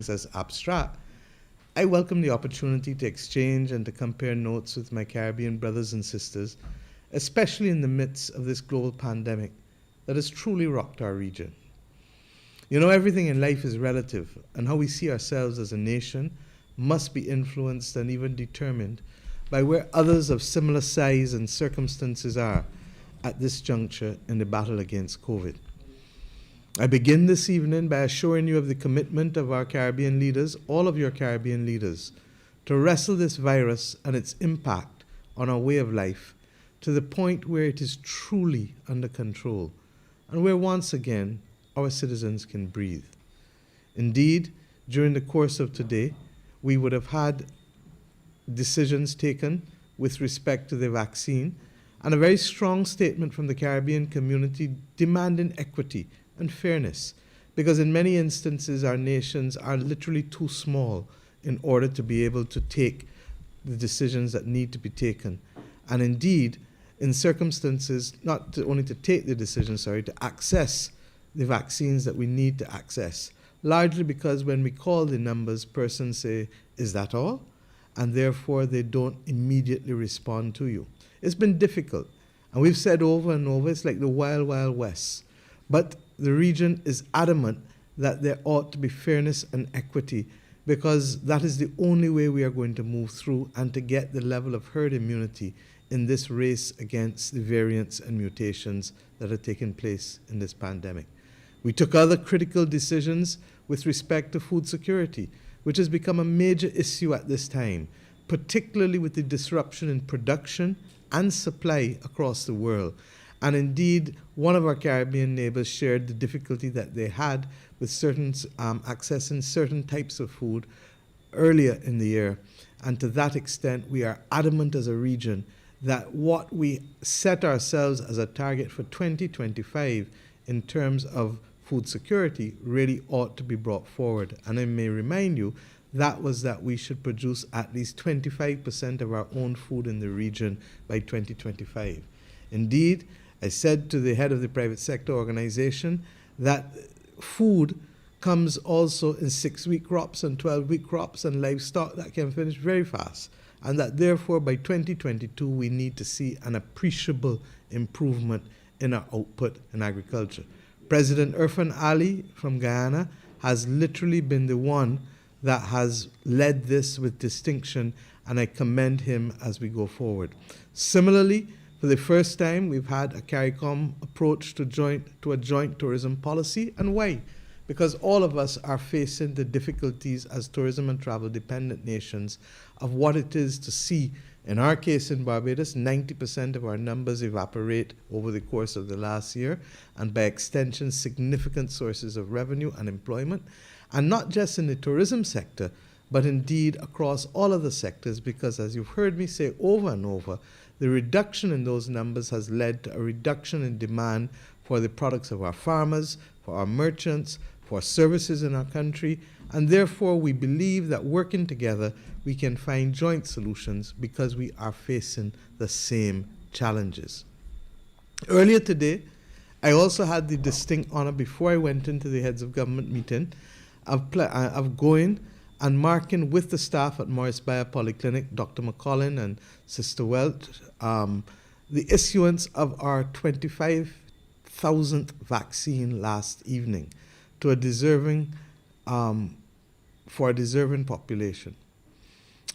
as abstract, I welcome the opportunity to exchange and to compare notes with my Caribbean brothers and sisters, especially in the midst of this global pandemic that has truly rocked our region. You know, everything in life is relative, and how we see ourselves as a nation must be influenced and even determined by where others of similar size and circumstances are at this juncture in the battle against COVID. I begin this evening by assuring you of the commitment of our Caribbean leaders, all of your Caribbean leaders, to wrestle this virus and its impact on our way of life to the point where it is truly under control and where once again our citizens can breathe. Indeed, during the course of today, we would have had decisions taken with respect to the vaccine and a very strong statement from the Caribbean community demanding equity and fairness, because in many instances our nations are literally too small in order to be able to take the decisions that need to be taken. And indeed, in circumstances, only to take the decisions, to access the vaccines that we need to access. Largely because when we call the numbers, persons say, "Is that all?" And therefore they don't immediately respond to you. It's been difficult. And we've said over and over, it's like the wild, wild west. But the region is adamant that there ought to be fairness and equity, because that is the only way we are going to move through and to get the level of herd immunity in this race against the variants and mutations that are taking place in this pandemic. We took other critical decisions with respect to food security, which has become a major issue at this time, particularly with the disruption in production and supply across the world. And indeed, one of our Caribbean neighbors shared the difficulty that they had with accessing certain types of food earlier in the year. And to that extent, we are adamant as a region that what we set ourselves as a target for 2025 in terms of food security really ought to be brought forward. And I may remind you, that was that we should produce at least 25% of our own food in the region by 2025. Indeed, I said to the head of the private sector organization that food comes also in 6-week crops and 12-week crops and livestock that can finish very fast. And that therefore by 2022 we need to see an appreciable improvement in our output in agriculture. President Irfan Ali from Guyana has literally been the one that has led this with distinction, and I commend him as we go forward. Similarly, for the first time, we've had a CARICOM approach to a joint tourism policy. And why? Because all of us are facing the difficulties as tourism and travel dependent nations of what it is to see. In our case in Barbados, 90% of our numbers evaporate over the course of the last year, and by extension, significant sources of revenue and employment. And not just in the tourism sector, but indeed across all of the sectors, because as you've heard me say over and over, the reduction in those numbers has led to a reduction in demand for the products of our farmers, for our merchants, for services in our country, and therefore we believe that working together we can find joint solutions because we are facing the same challenges. Earlier today, I also had the distinct honor, before I went into the heads of government meeting, of going and marking with the staff at Morris Bayer Polyclinic, Dr. McCollin and Sister Welch, the issuance of our 25,000th vaccine last evening to a deserving, for a deserving population.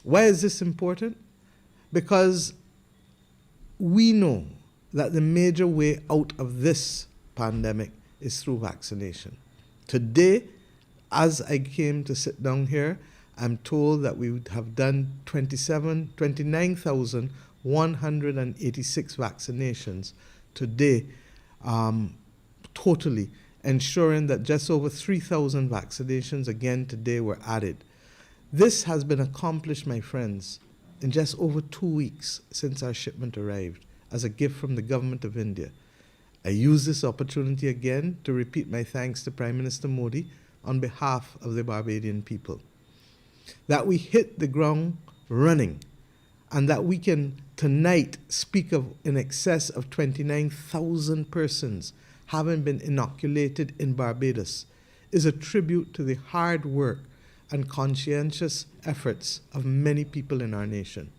Why is this important? Because we know that the major way out of this pandemic is through vaccination. Today, as I came to sit down here, I'm told that we would have done 29,186 vaccinations today, totally, ensuring that just over 3,000 vaccinations again today were added. This has been accomplished, my friends, in just over 2 weeks since our shipment arrived, as a gift from the government of India. I use this opportunity again to repeat my thanks to Prime Minister Modi on behalf of the Barbadian people. That we hit the ground running, and that we can tonight speak of in excess of 29,000 persons having been inoculated in Barbados is a tribute to the hard work and conscientious efforts of many people in our nation.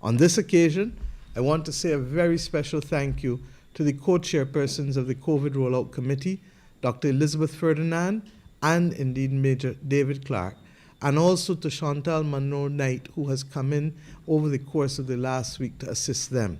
On this occasion, I want to say a very special thank you to the co-chairpersons of the COVID Rollout Committee, Dr. Elizabeth Ferdinand and indeed Major David Clark, and also to Chantal Monroe-Knight, who has come in over the course of the last week to assist them.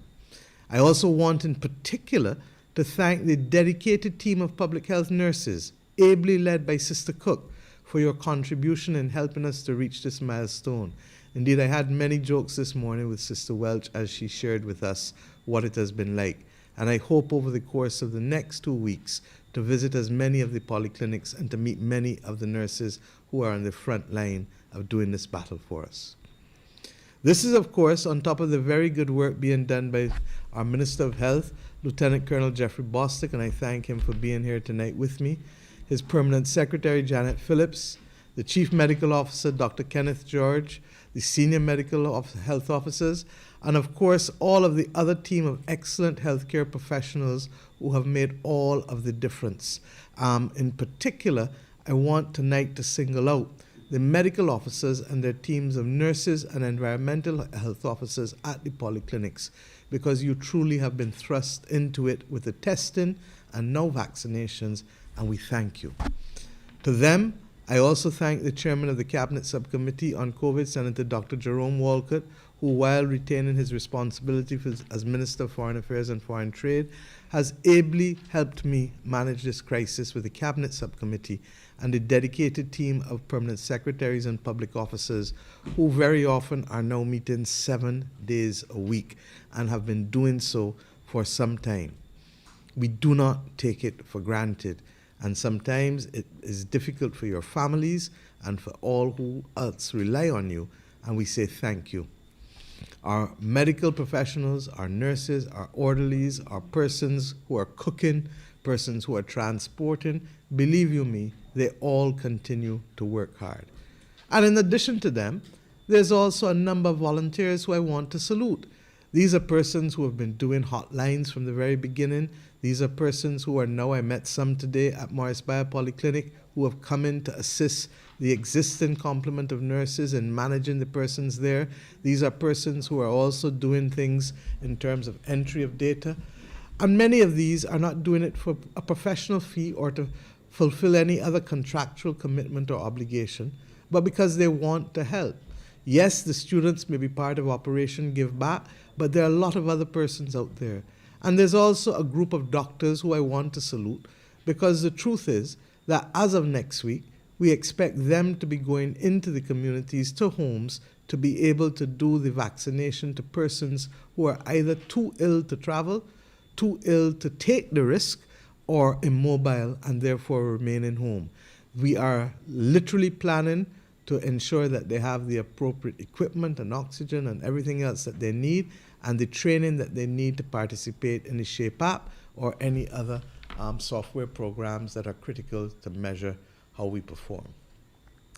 I also want in particular to thank the dedicated team of public health nurses, ably led by Sister Cook, for your contribution in helping us to reach this milestone. Indeed, I had many jokes this morning with Sister Welch as she shared with us what it has been like. And I hope over the course of the next 2 weeks to visit as many of the polyclinics and to meet many of the nurses who are on the front line of doing this battle for us. This is, of course, on top of the very good work being done by our Minister of Health, Lieutenant Colonel Jeffrey Bostick, and I thank him for being here tonight with me, his Permanent Secretary, Janet Phillips, the Chief Medical Officer, Dr. Kenneth George, the Senior Medical Health Officers, and of course, all of the other team of excellent healthcare professionals who have made all of the difference. In particular, I want tonight to single out the medical officers and their teams of nurses and environmental health officers at the polyclinics, because you truly have been thrust into it with the testing and now vaccinations, and we thank you. To them, I also thank the chairman of the Cabinet Subcommittee on COVID, Senator Dr. Jerome Walcott, who, while retaining his responsibility as Minister of Foreign Affairs and Foreign Trade, has ably helped me manage this crisis with the Cabinet Subcommittee and the dedicated team of permanent secretaries and public officers who very often are now meeting 7 days a week and have been doing so for some time. We do not take it for granted, and sometimes it is difficult for your families and for all who else rely on you, and we say thank you. Our medical professionals, our nurses, our orderlies, our persons who are cooking, persons who are transporting, believe you me, they all continue to work hard. And in addition to them, there's also a number of volunteers who I want to salute. These are persons who have been doing hotlines from the very beginning. These are persons who are now, I met some today at Morris Bayer Polyclinic, who have come in to assist the existing complement of nurses in managing the persons there. These are persons who are also doing things in terms of entry of data. And many of these are not doing it for a professional fee or to fulfill any other contractual commitment or obligation, but because they want to help. Yes, the students may be part of Operation Give Back, but there are a lot of other persons out there. And there's also a group of doctors who I want to salute, because the truth is that as of next week, we expect them to be going into the communities, to homes, to be able to do the vaccination to persons who are either too ill to travel, too ill to take the risk, or immobile and therefore remaining home. We are literally planning to ensure that they have the appropriate equipment and oxygen and everything else that they need, and the training that they need to participate in the SHAPE app or any other software programs that are critical to measure how we perform.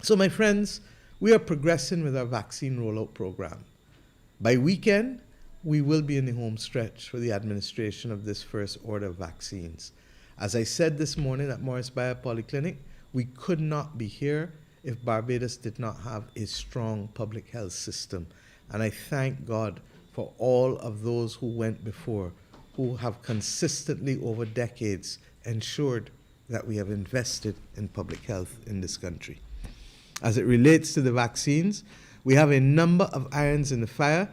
So my friends, we are progressing with our vaccine rollout program. By weekend, we will be in the home stretch for the administration of this first order of vaccines. As I said this morning at Morris Bayer Polyclinic, we could not be here if Barbados did not have a strong public health system. And I thank God for all of those who went before, who have consistently over decades ensured that we have invested in public health in this country. As it relates to the vaccines, we have a number of irons in the fire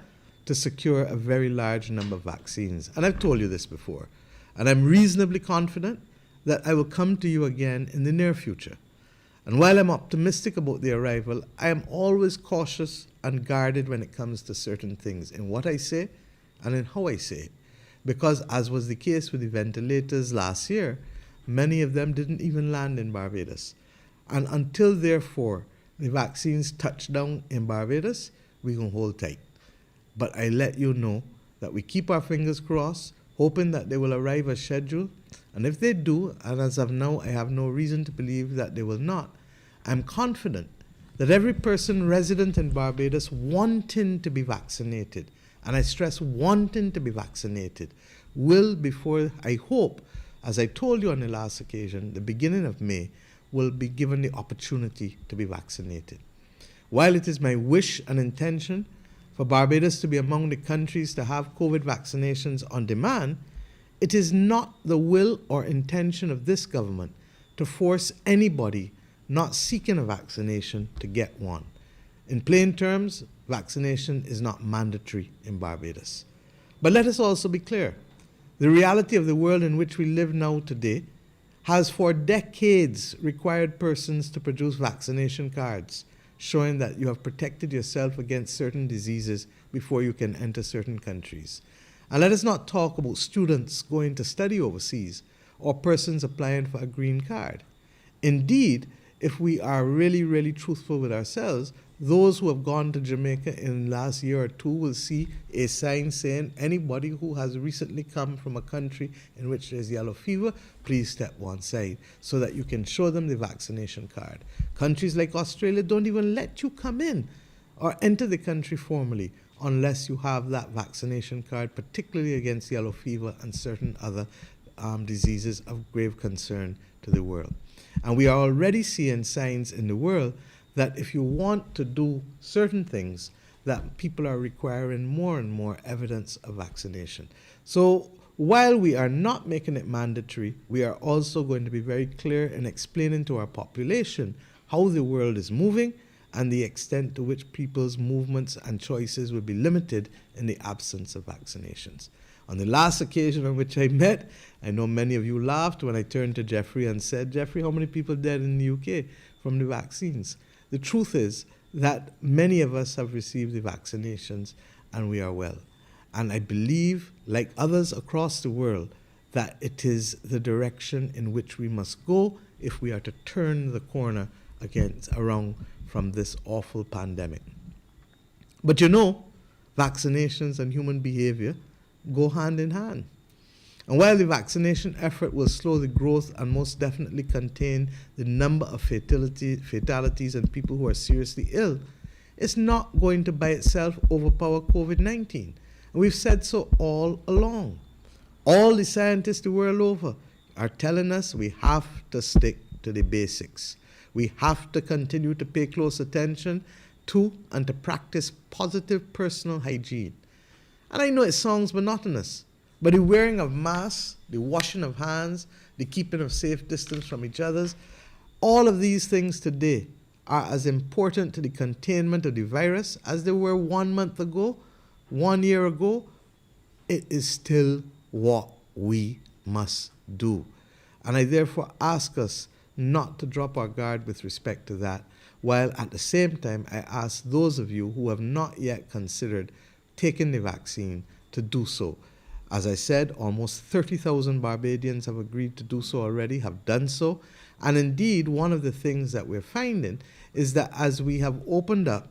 to secure a very large number of vaccines. And I've told you this before. And I'm reasonably confident that I will come to you again in the near future. And while I'm optimistic about the arrival, I am always cautious and guarded when it comes to certain things in what I say and in how I say it. Because as was the case with the ventilators last year, many of them didn't even land in Barbados. And until, therefore, the vaccines touch down in Barbados, we can hold tight. But I let you know that we keep our fingers crossed, hoping that they will arrive as scheduled. And if they do, and as of now, I have no reason to believe that they will not, I'm confident that every person resident in Barbados wanting to be vaccinated, and I stress wanting to be vaccinated, will before, I hope, as I told you on the last occasion, the beginning of May, will be given the opportunity to be vaccinated. While it is my wish and intention for Barbados to be among the countries to have COVID vaccinations on demand, it is not the will or intention of this government to force anybody not seeking a vaccination to get one. In plain terms, vaccination is not mandatory in Barbados. But let us also be clear. The reality of the world in which we live now today has for decades required persons to produce vaccination cards showing that you have protected yourself against certain diseases before you can enter certain countries. And let us not talk about students going to study overseas or persons applying for a green card. Indeed, if we are really, really truthful with ourselves, those who have gone to Jamaica in the last year or two will see a sign saying anybody who has recently come from a country in which there's yellow fever, please step one side so that you can show them the vaccination card. Countries like Australia don't even let you come in or enter the country formally unless you have that vaccination card, particularly against yellow fever and certain other diseases of grave concern to the world. And we are already seeing signs in the world that if you want to do certain things, that people are requiring more and more evidence of vaccination. So while we are not making it mandatory, we are also going to be very clear in explaining to our population how the world is moving and the extent to which people's movements and choices will be limited in the absence of vaccinations. On the last occasion on which I met, I know many of you laughed when I turned to Jeffrey and said, Jeffrey, how many people died in the UK from the vaccines? The truth is that many of us have received the vaccinations and we are well. And I believe, like others across the world, that it is the direction in which we must go if we are to turn the corner around from this awful pandemic. But you know, vaccinations and human behavior go hand in hand. And while the vaccination effort will slow the growth and most definitely contain the number of fatalities and people who are seriously ill, it's not going to by itself overpower COVID-19. And we've said so all along. All the scientists the world over are telling us we have to stick to the basics. We have to continue to pay close attention to and to practice positive personal hygiene. And I know it sounds monotonous, but the wearing of masks, the washing of hands, the keeping of safe distance from each other, all of these things today are as important to the containment of the virus as they were 1 month ago, 1 year ago. It is still what we must do. And I therefore ask us not to drop our guard with respect to that, while at the same time I ask those of you who have not yet considered taking the vaccine to do so. As I said, almost 30,000 Barbadians have agreed to do so already, have done so. And indeed, one of the things that we're finding is that as we have opened up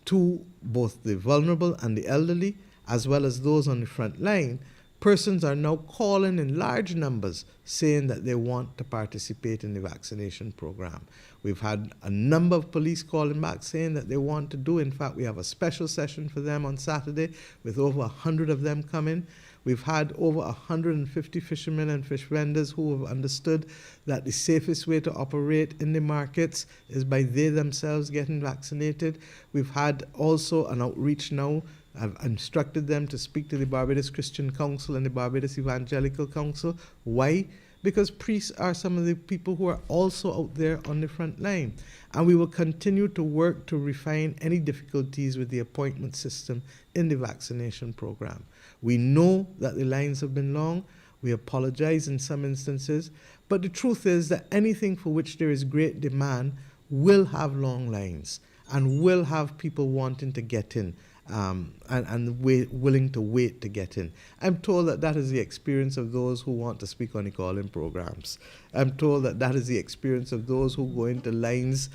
to both the vulnerable and the elderly, as well as those on the front line, persons are now calling in large numbers saying that they want to participate in the vaccination program. We've had a number of police calling back saying that they want to do. In fact, we have a special session for them on Saturday with over 100 of them coming. We've had over 150 fishermen and fish vendors who have understood that the safest way to operate in the markets is by they themselves getting vaccinated. We've had also an outreach now. I've instructed them to speak to the Barbados Christian Council and the Barbados Evangelical Council. Why? Because priests are some of the people who are also out there on the front line. And we will continue to work to refine any difficulties with the appointment system in the vaccination program. We know that the lines have been long. We apologize in some instances. But the truth is that anything for which there is great demand will have long lines and will have people wanting to get in. Willing to wait to get in. I'm told that that is the experience of those who want to speak on the call-in programs. I'm told that that is the experience of those who go into lines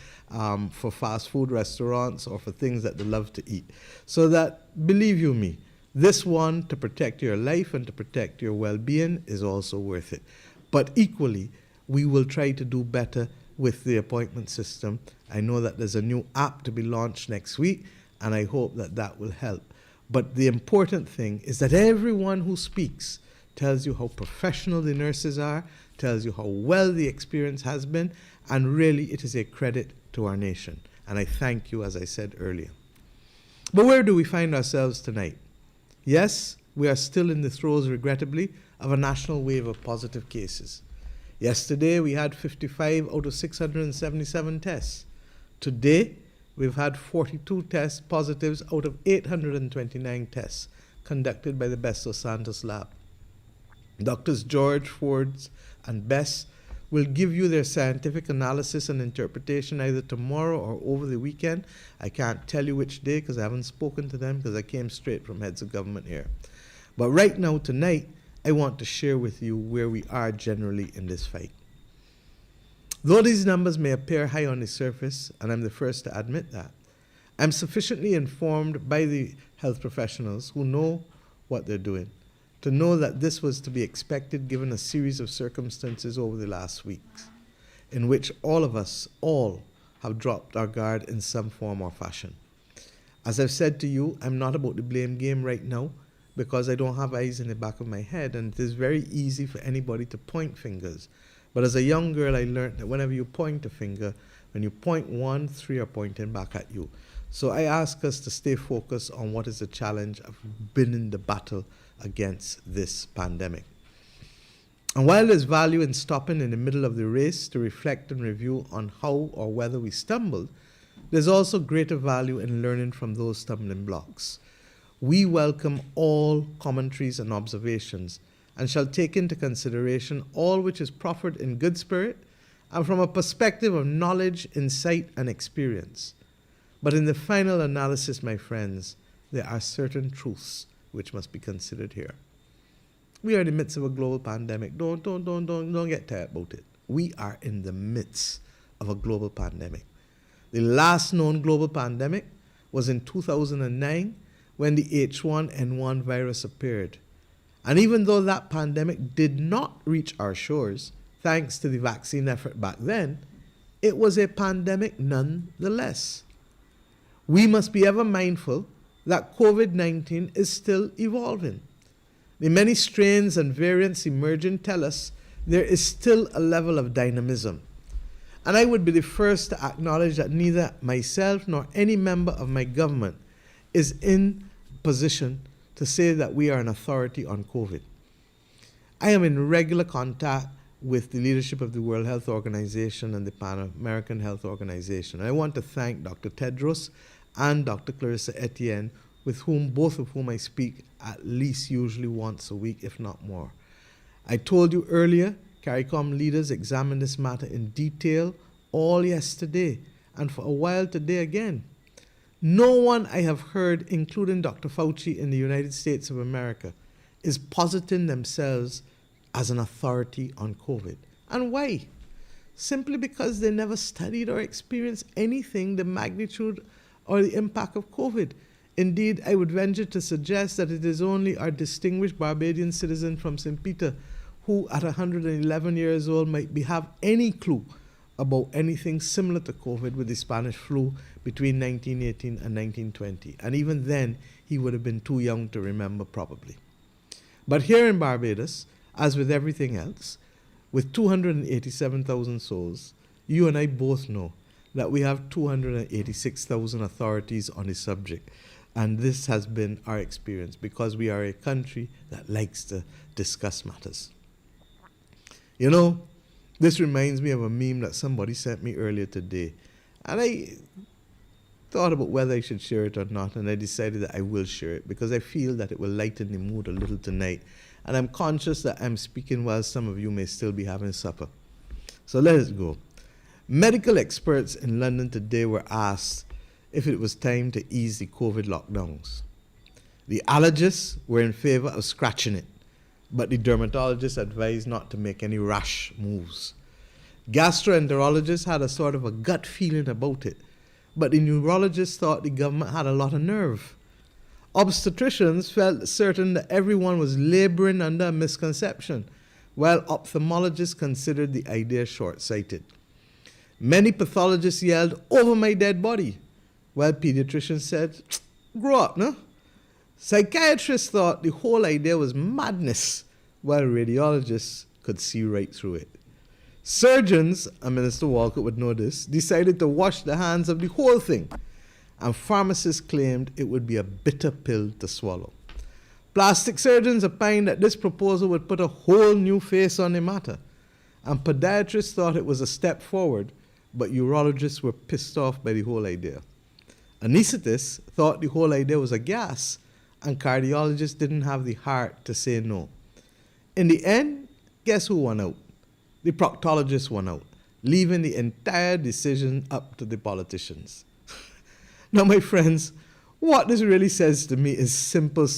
for fast food restaurants or for things that they love to eat. So that, believe you me, this one, to protect your life and to protect your well-being, is also worth it. But equally, we will try to do better with the appointment system. I know that there's a new app to be launched next week, and I hope that that will help. But the important thing is that everyone who speaks tells you how professional the nurses are, tells you how well the experience has been, and really it is a credit to our nation. And I thank you, as I said earlier. But where do we find ourselves tonight? Yes, we are still in the throes, regrettably, of a national wave of positive cases. Yesterday, we had 55 out of 677 tests. Today, we've had 42 test positives out of 829 tests conducted by the Best of Santos lab. Doctors George, Fords, and Bess will give you their scientific analysis and interpretation either tomorrow or over the weekend. I can't tell you which day because I haven't spoken to them because I came straight from heads of government here. But right now, tonight, I want to share with you where we are generally in this fight. Though these numbers may appear high on the surface, and I'm the first to admit that, I'm sufficiently informed by the health professionals who know what they're doing to know that this was to be expected given a series of circumstances over the last weeks in which all of us, have dropped our guard in some form or fashion. As I've said to you, I'm not about the blame game right now because I don't have eyes in the back of my head, and it is very easy for anybody to point fingers. But as a young girl, I learned that whenever you point a finger, when you point one, three are pointing back at you. So I ask us to stay focused on what is the challenge of winning the battle against this pandemic. And while there's value in stopping in the middle of the race to reflect and review on how or whether we stumbled, there's also greater value in learning from those stumbling blocks. We welcome all commentaries and observations and shall take into consideration all which is proffered in good spirit and from a perspective of knowledge, insight, and experience. But in the final analysis, my friends, there are certain truths which must be considered here. We are in the midst of a global pandemic. Don't get tired about it. We are in the midst of a global pandemic. The last known global pandemic was in 2009 when the H1N1 virus appeared. And even though that pandemic did not reach our shores, thanks to the vaccine effort back then, it was a pandemic nonetheless. We must be ever mindful that COVID-19 is still evolving. The many strains and variants emerging tell us there is still a level of dynamism. And I would be the first to acknowledge that neither myself nor any member of my government is in position to say that we are an authority on COVID. I am in regular contact with the leadership of the World Health Organization and the Pan American Health Organization. And I want to thank Dr. Tedros and Dr. Clarissa Etienne, with both of whom I speak at least usually once a week, if not more. I told you earlier, CARICOM leaders examined this matter in detail all yesterday and for a while today again. No one I have heard, including Dr. Fauci in the United States of America, is positing themselves as an authority on COVID. And why? Simply because they never studied or experienced anything the magnitude or the impact of COVID. Indeed, I would venture to suggest that it is only our distinguished Barbadian citizen from St. Peter who at 111 years old might have any clue about anything similar to COVID with the Spanish flu between 1918 and 1920. And even then, he would have been too young to remember probably. But here in Barbados, as with everything else, with 287,000 souls, you and I both know that we have 286,000 authorities on the subject. And this has been our experience because we are a country that likes to discuss matters. You know, this reminds me of a meme that somebody sent me earlier today. And I thought about whether I should share it or not, and I decided that I will share it because I feel that it will lighten the mood a little tonight. And I'm conscious that I'm speaking while some of you may still be having supper. So let us go. Medical experts in London today were asked if it was time to ease the COVID lockdowns. The allergists were in favor of scratching it, but the dermatologists advised not to make any rash moves. Gastroenterologists had a sort of a gut feeling about it, but the neurologists thought the government had a lot of nerve. Obstetricians felt certain that everyone was laboring under a misconception, while ophthalmologists considered the idea short-sighted. Many pathologists yelled, "Over my dead body," while pediatricians said, "Grow up, no?" Psychiatrists thought the whole idea was madness, while radiologists could see right through it. Surgeons, and Minister Walcott would know this, decided to wash the hands of the whole thing, and pharmacists claimed it would be a bitter pill to swallow. Plastic surgeons opined that this proposal would put a whole new face on the matter, and podiatrists thought it was a step forward, but urologists were pissed off by the whole idea. Anesthetists thought the whole idea was a gas, and cardiologists didn't have the heart to say no. In the end, guess who won out? The proctologists won out, leaving the entire decision up to the politicians. Now, my friends, what this really says to me is simple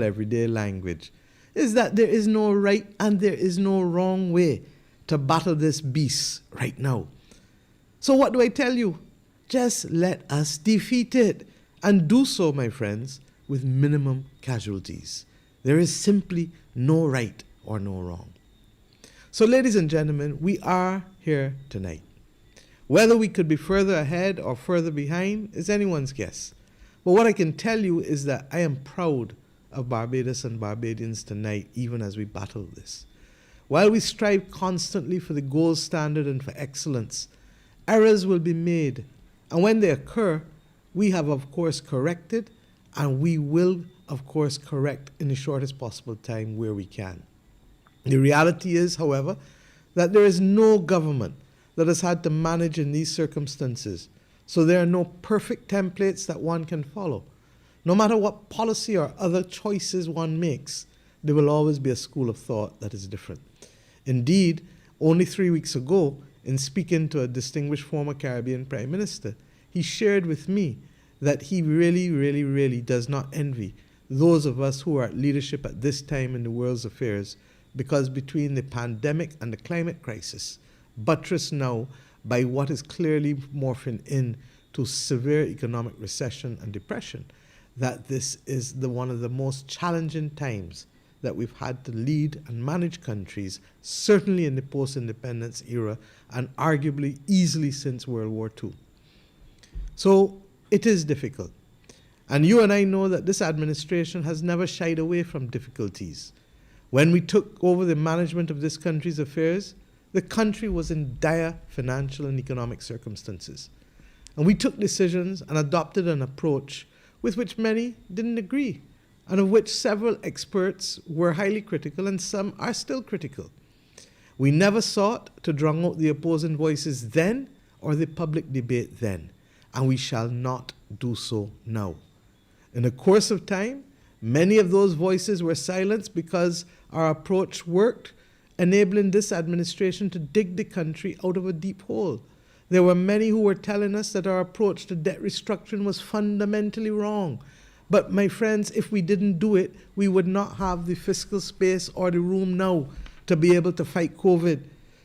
everyday language. Is that there is no right and there is no wrong way to battle this beast right now. So what do I tell you? Just let us defeat it, and do so, my friends, with minimum casualties. There is simply no right or no wrong. So, ladies and gentlemen, we are here tonight. Whether we could be further ahead or further behind is anyone's guess. But what I can tell you is that I am proud of Barbados and Barbadians tonight, even as we battle this. While we strive constantly for the gold standard and for excellence, errors will be made. And when they occur, we have, of course, corrected, and we will, of course, correct in the shortest possible time where we can. The reality is, however, that there is no government that has had to manage in these circumstances, so there are no perfect templates that one can follow. No matter what policy or other choices one makes, there will always be a school of thought that is different. Indeed, only 3 weeks ago, in speaking to a distinguished former Caribbean Prime Minister, he shared with me that he really does not envy those of us who are at leadership at this time in the world's affairs, because between the pandemic and the climate crisis, buttressed now by what is clearly morphing into severe economic recession and depression, that this is one of the most challenging times that we've had to lead and manage countries, certainly in the post-independence era, and arguably easily since World War II. So it is difficult. And you and I know that this administration has never shied away from difficulties. When we took over the management of this country's affairs, the country was in dire financial and economic circumstances. And we took decisions and adopted an approach with which many didn't agree, and of which several experts were highly critical and some are still critical. We never sought to drown out the opposing voices then or the public debate then, and we shall not do so now. In the course of time, many of those voices were silenced because our approach worked, enabling this administration to dig the country out of a deep hole. There were many who were telling us that our approach to debt restructuring was fundamentally wrong. But my friends, if we didn't do it, we would not have the fiscal space or the room now to be able to fight COVID.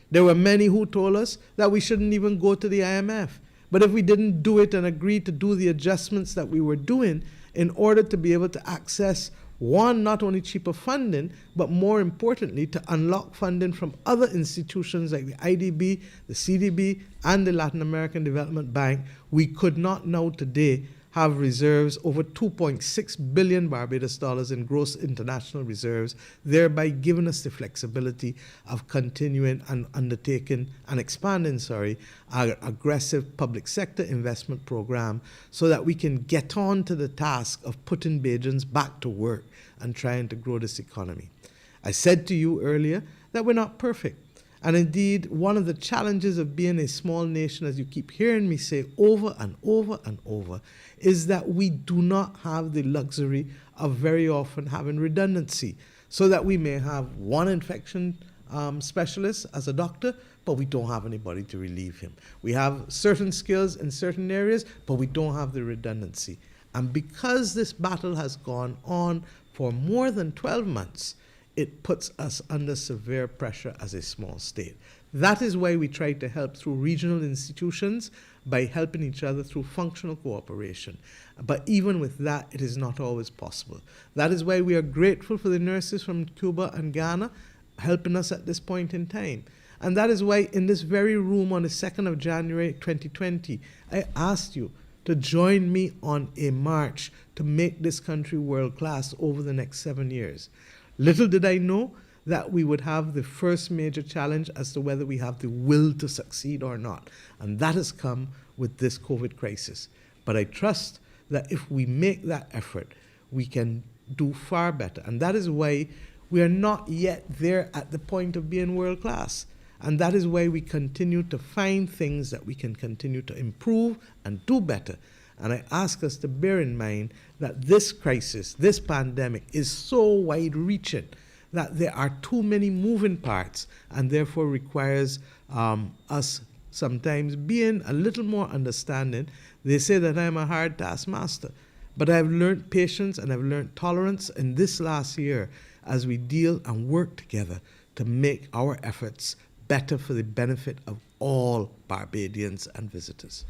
There were many who told us that we shouldn't even go to the IMF. But if we didn't do it and agree to do the adjustments that we were doing in order to be able to access, one, not only cheaper funding, but more importantly, to unlock funding from other institutions like the IDB, the CDB, and the Latin American Development Bank, we could not now today have reserves over 2.6 billion Barbados dollars in gross international reserves, thereby giving us the flexibility of continuing and undertaking and expanding, our aggressive public sector investment program so that we can get on to the task of putting Bajans back to work and trying to grow this economy. I said to you earlier that we're not perfect. And indeed, one of the challenges of being a small nation, as you keep hearing me say over and over and over, is that we do not have the luxury of very often having redundancy, so that we may have one infection specialist as a doctor, but we don't have anybody to relieve him. We have certain skills in certain areas, but we don't have the redundancy. And because this battle has gone on for more than 12 months, it puts us under severe pressure as a small state. That is why we try to help through regional institutions by helping each other through functional cooperation. But even with that, it is not always possible. That is why we are grateful for the nurses from Cuba and Ghana helping us at this point in time. And that is why in this very room on the 2nd of January 2020, I asked you to join me on a march to make this country world class over the next 7 years. Little did I know that we would have the first major challenge as to whether we have the will to succeed or not. And that has come with this COVID crisis. But I trust that if we make that effort, we can do far better. And that is why we are not yet there at the point of being world class. And that is why we continue to find things that we can continue to improve and do better. And I ask us to bear in mind that this crisis, this pandemic, is so wide-reaching that there are too many moving parts and therefore requires us sometimes being a little more understanding. They say that I'm a hard taskmaster, but I've learned patience and I've learned tolerance in this last year as we deal and work together to make our efforts better for the benefit of all Barbadians and visitors.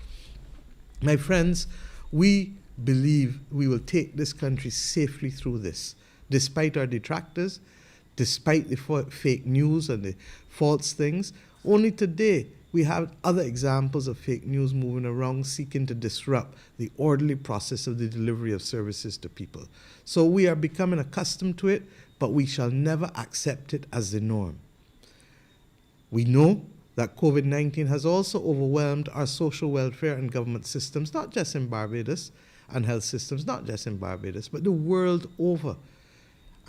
My friends, we believe we will take this country safely through this, despite our detractors, despite the fake news and the false things. Only today we have other examples of fake news moving around seeking to disrupt the orderly process of the delivery of services to people. So we are becoming accustomed to it, but we shall never accept it as the norm. We know that COVID-19 has also overwhelmed our social welfare and government systems, not just in Barbados, and health systems, not just in Barbados, but the world over.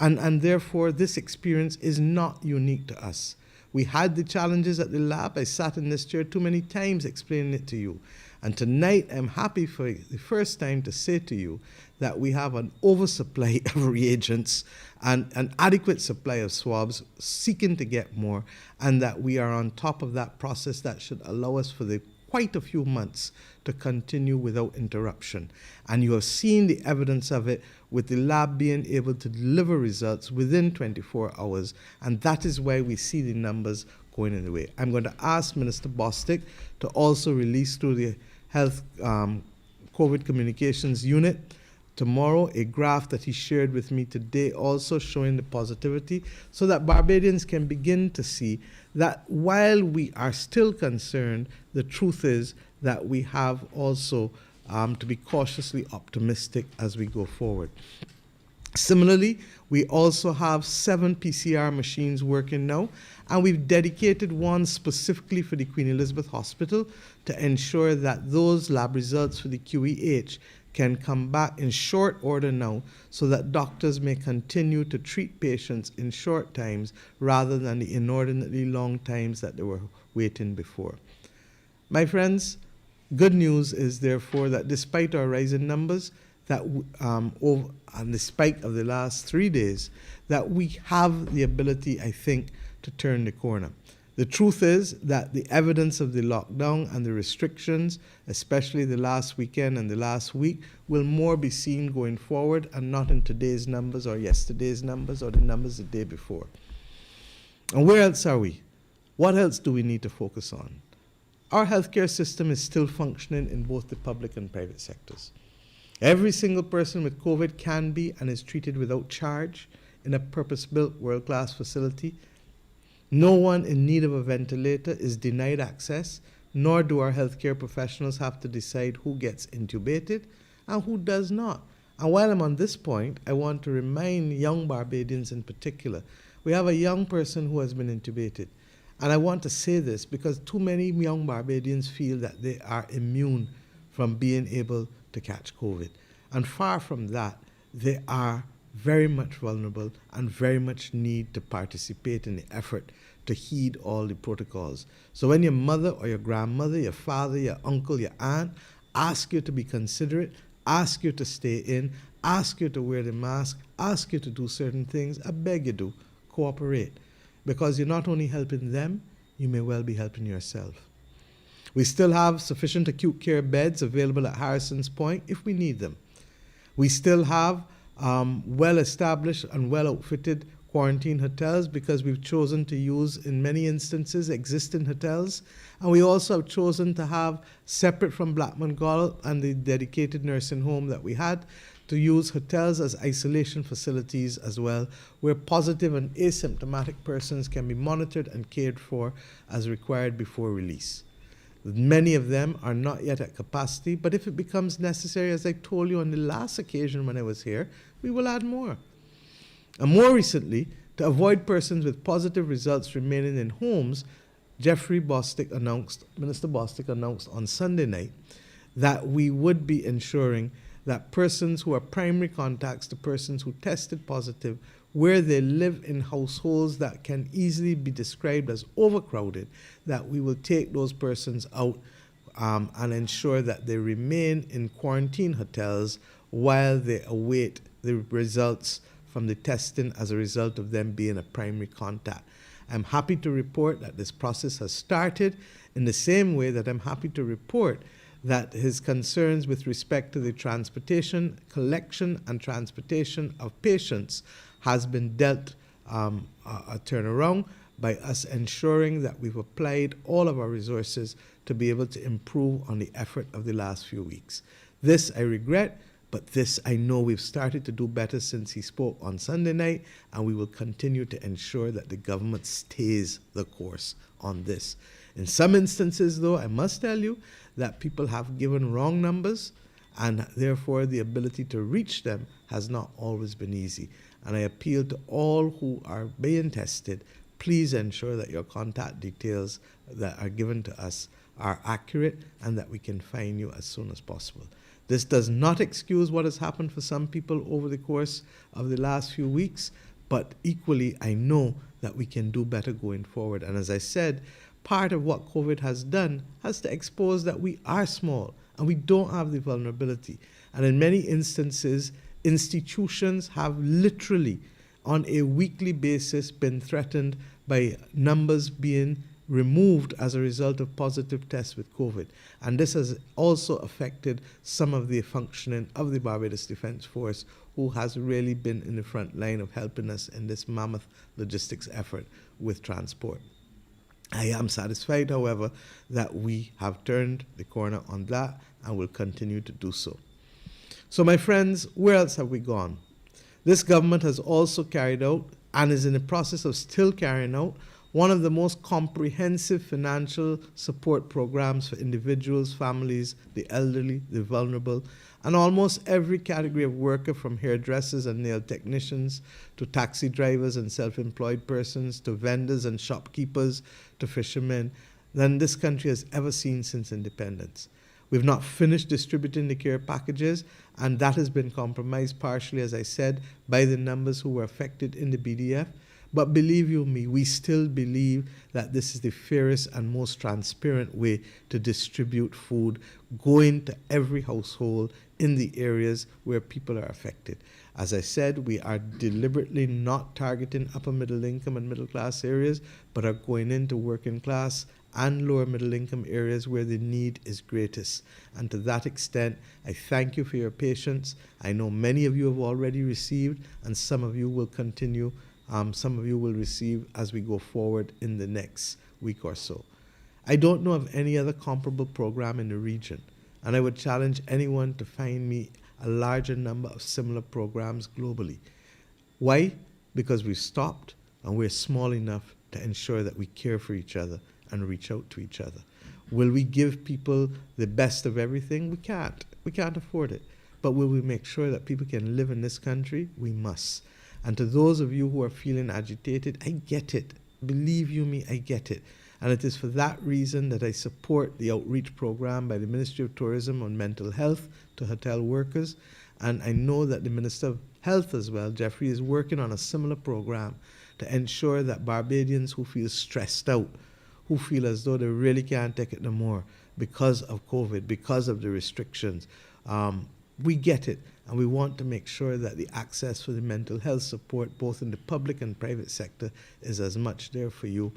And therefore, this experience is not unique to us. We had the challenges at the lab. I sat in this chair too many times explaining it to you. And tonight, I'm happy for the first time to say to you that we have an oversupply of reagents and an adequate supply of swabs, seeking to get more, and that we are on top of that process that should allow us for quite a few months to continue without interruption. And you have seen the evidence of it with the lab being able to deliver results within 24 hours, and that is why we see the numbers going in the way. I'm going to ask Minister Bostic to also release through the Health COVID Communications Unit tomorrow a graph that he shared with me today, also showing the positivity, so that Barbadians can begin to see that while we are still concerned, the truth is that we have also to be cautiously optimistic as we go forward. Similarly, we also have 7 PCR machines working now, and we've dedicated one specifically for the Queen Elizabeth Hospital to ensure that those lab results for the QEH can come back in short order now, so that doctors may continue to treat patients in short times rather than the inordinately long times that they were waiting before. My friends, good news is therefore that despite our rising numbers, that and the spike of the last 3 days, that we have the ability, I think, to turn the corner. The truth is that the evidence of the lockdown and the restrictions, especially the last weekend and the last week, will more be seen going forward and not in today's numbers or yesterday's numbers or the numbers the day before. And where else are we? What else do we need to focus on? Our healthcare system is still functioning in both the public and private sectors. Every single person with COVID can be and is treated without charge in a purpose-built world-class facility. No one in need of a ventilator is denied access, nor do our healthcare professionals have to decide who gets intubated and who does not. And while I'm on this point, I want to remind young Barbadians in particular. We have a young person who has been intubated. And I want to say this because too many young Barbadians feel that they are immune from being able to catch COVID. And far from that, they are very much vulnerable and very much need to participate in the effort to heed all the protocols. So when your mother or your grandmother, your father, your uncle, your aunt ask you to be considerate, ask you to stay in, ask you to wear the mask, ask you to do certain things, I beg you do, cooperate. Because you're not only helping them, you may well be helping yourself. We still have sufficient acute care beds available at Harrison's Point if we need them. We still have well-established and well-outfitted quarantine hotels because we've chosen to use, in many instances, existing hotels. And we also have chosen to have, separate from Blackman Gaol and the dedicated nursing home that we had, to use hotels as isolation facilities as well, where positive and asymptomatic persons can be monitored and cared for as required before release. Many of them are not yet at capacity, but if it becomes necessary, as I told you on the last occasion when I was here, we will add more. And more recently, To avoid persons with positive results remaining in homes, Minister Bostic announced on Sunday night that we would be ensuring that persons who are primary contacts to persons who tested positive, where they live in households that can easily be described as overcrowded, that we will take those persons out and ensure that they remain in quarantine hotels while they await the results from the testing as a result of them being a primary contact. I'm happy to report that this process has started, in the same way that I'm happy to report that his concerns with respect to the transportation, collection and transportation of patients has been dealt a turnaround by us ensuring that we've applied all of our resources to be able to improve on the effort of the last few weeks. This I regret, but this I know we've started to do better since he spoke on Sunday night, and we will continue to ensure that the government stays the course on this. In some instances, though, I must tell you that people have given wrong numbers, and therefore the ability to reach them has not always been easy. And I appeal to all who are being tested, please ensure that your contact details that are given to us are accurate and that we can find you as soon as possible. This does not excuse what has happened for some people over the course of the last few weeks, but equally I know that we can do better going forward. And as I said, part of what COVID has done has to expose that we are small and we don't have the vulnerability. And in many instances, institutions have literally on a weekly basis been threatened by numbers being removed as a result of positive tests with COVID. And this has also affected some of the functioning of the Barbados Defence Force, who has really been in the front line of helping us in this mammoth logistics effort with transport. I am satisfied, however, that we have turned the corner on that and will continue to do so. So my friends, where else have we gone? This government has also carried out and is in the process of still carrying out one of the most comprehensive financial support programs for individuals, families, the elderly, the vulnerable, and almost every category of worker, from hairdressers and nail technicians to taxi drivers and self-employed persons to vendors and shopkeepers to fishermen, than this country has ever seen since independence. We've not finished distributing the care packages, and that has been compromised partially, as I said, by the numbers who were affected in the BDF. But believe you me, we still believe that this is the fairest and most transparent way to distribute food, going to every household in the areas where people are affected. As I said, we are deliberately not targeting upper middle income and middle class areas, but are going into working class and lower middle income areas where the need is greatest. And to that extent, I thank you for your patience. I know many of you have already received, and some of you will continue. Some of you will receive as we go forward in the next week or so. I don't know of any other comparable program in the region, and I would challenge anyone to find me a larger number of similar programs globally. Why? Because we've stopped and we're small enough to ensure that we care for each other and reach out to each other. Will we give people the best of everything? We can't. We can't afford it. But will we make sure that people can live in this country? We must. And to those of you who are feeling agitated, I get it. Believe you me, I get it. And it is for that reason that I support the outreach program by the Ministry of Tourism on mental health to hotel workers. And I know that the Minister of Health as well, Jeffrey, is working on a similar program to ensure that Barbadians who feel stressed out, who feel as though they really can't take it no more because of COVID, because of the restrictions, we get it. And we want to make sure that the access for the mental health support, both in the public and private sector, is as much there for you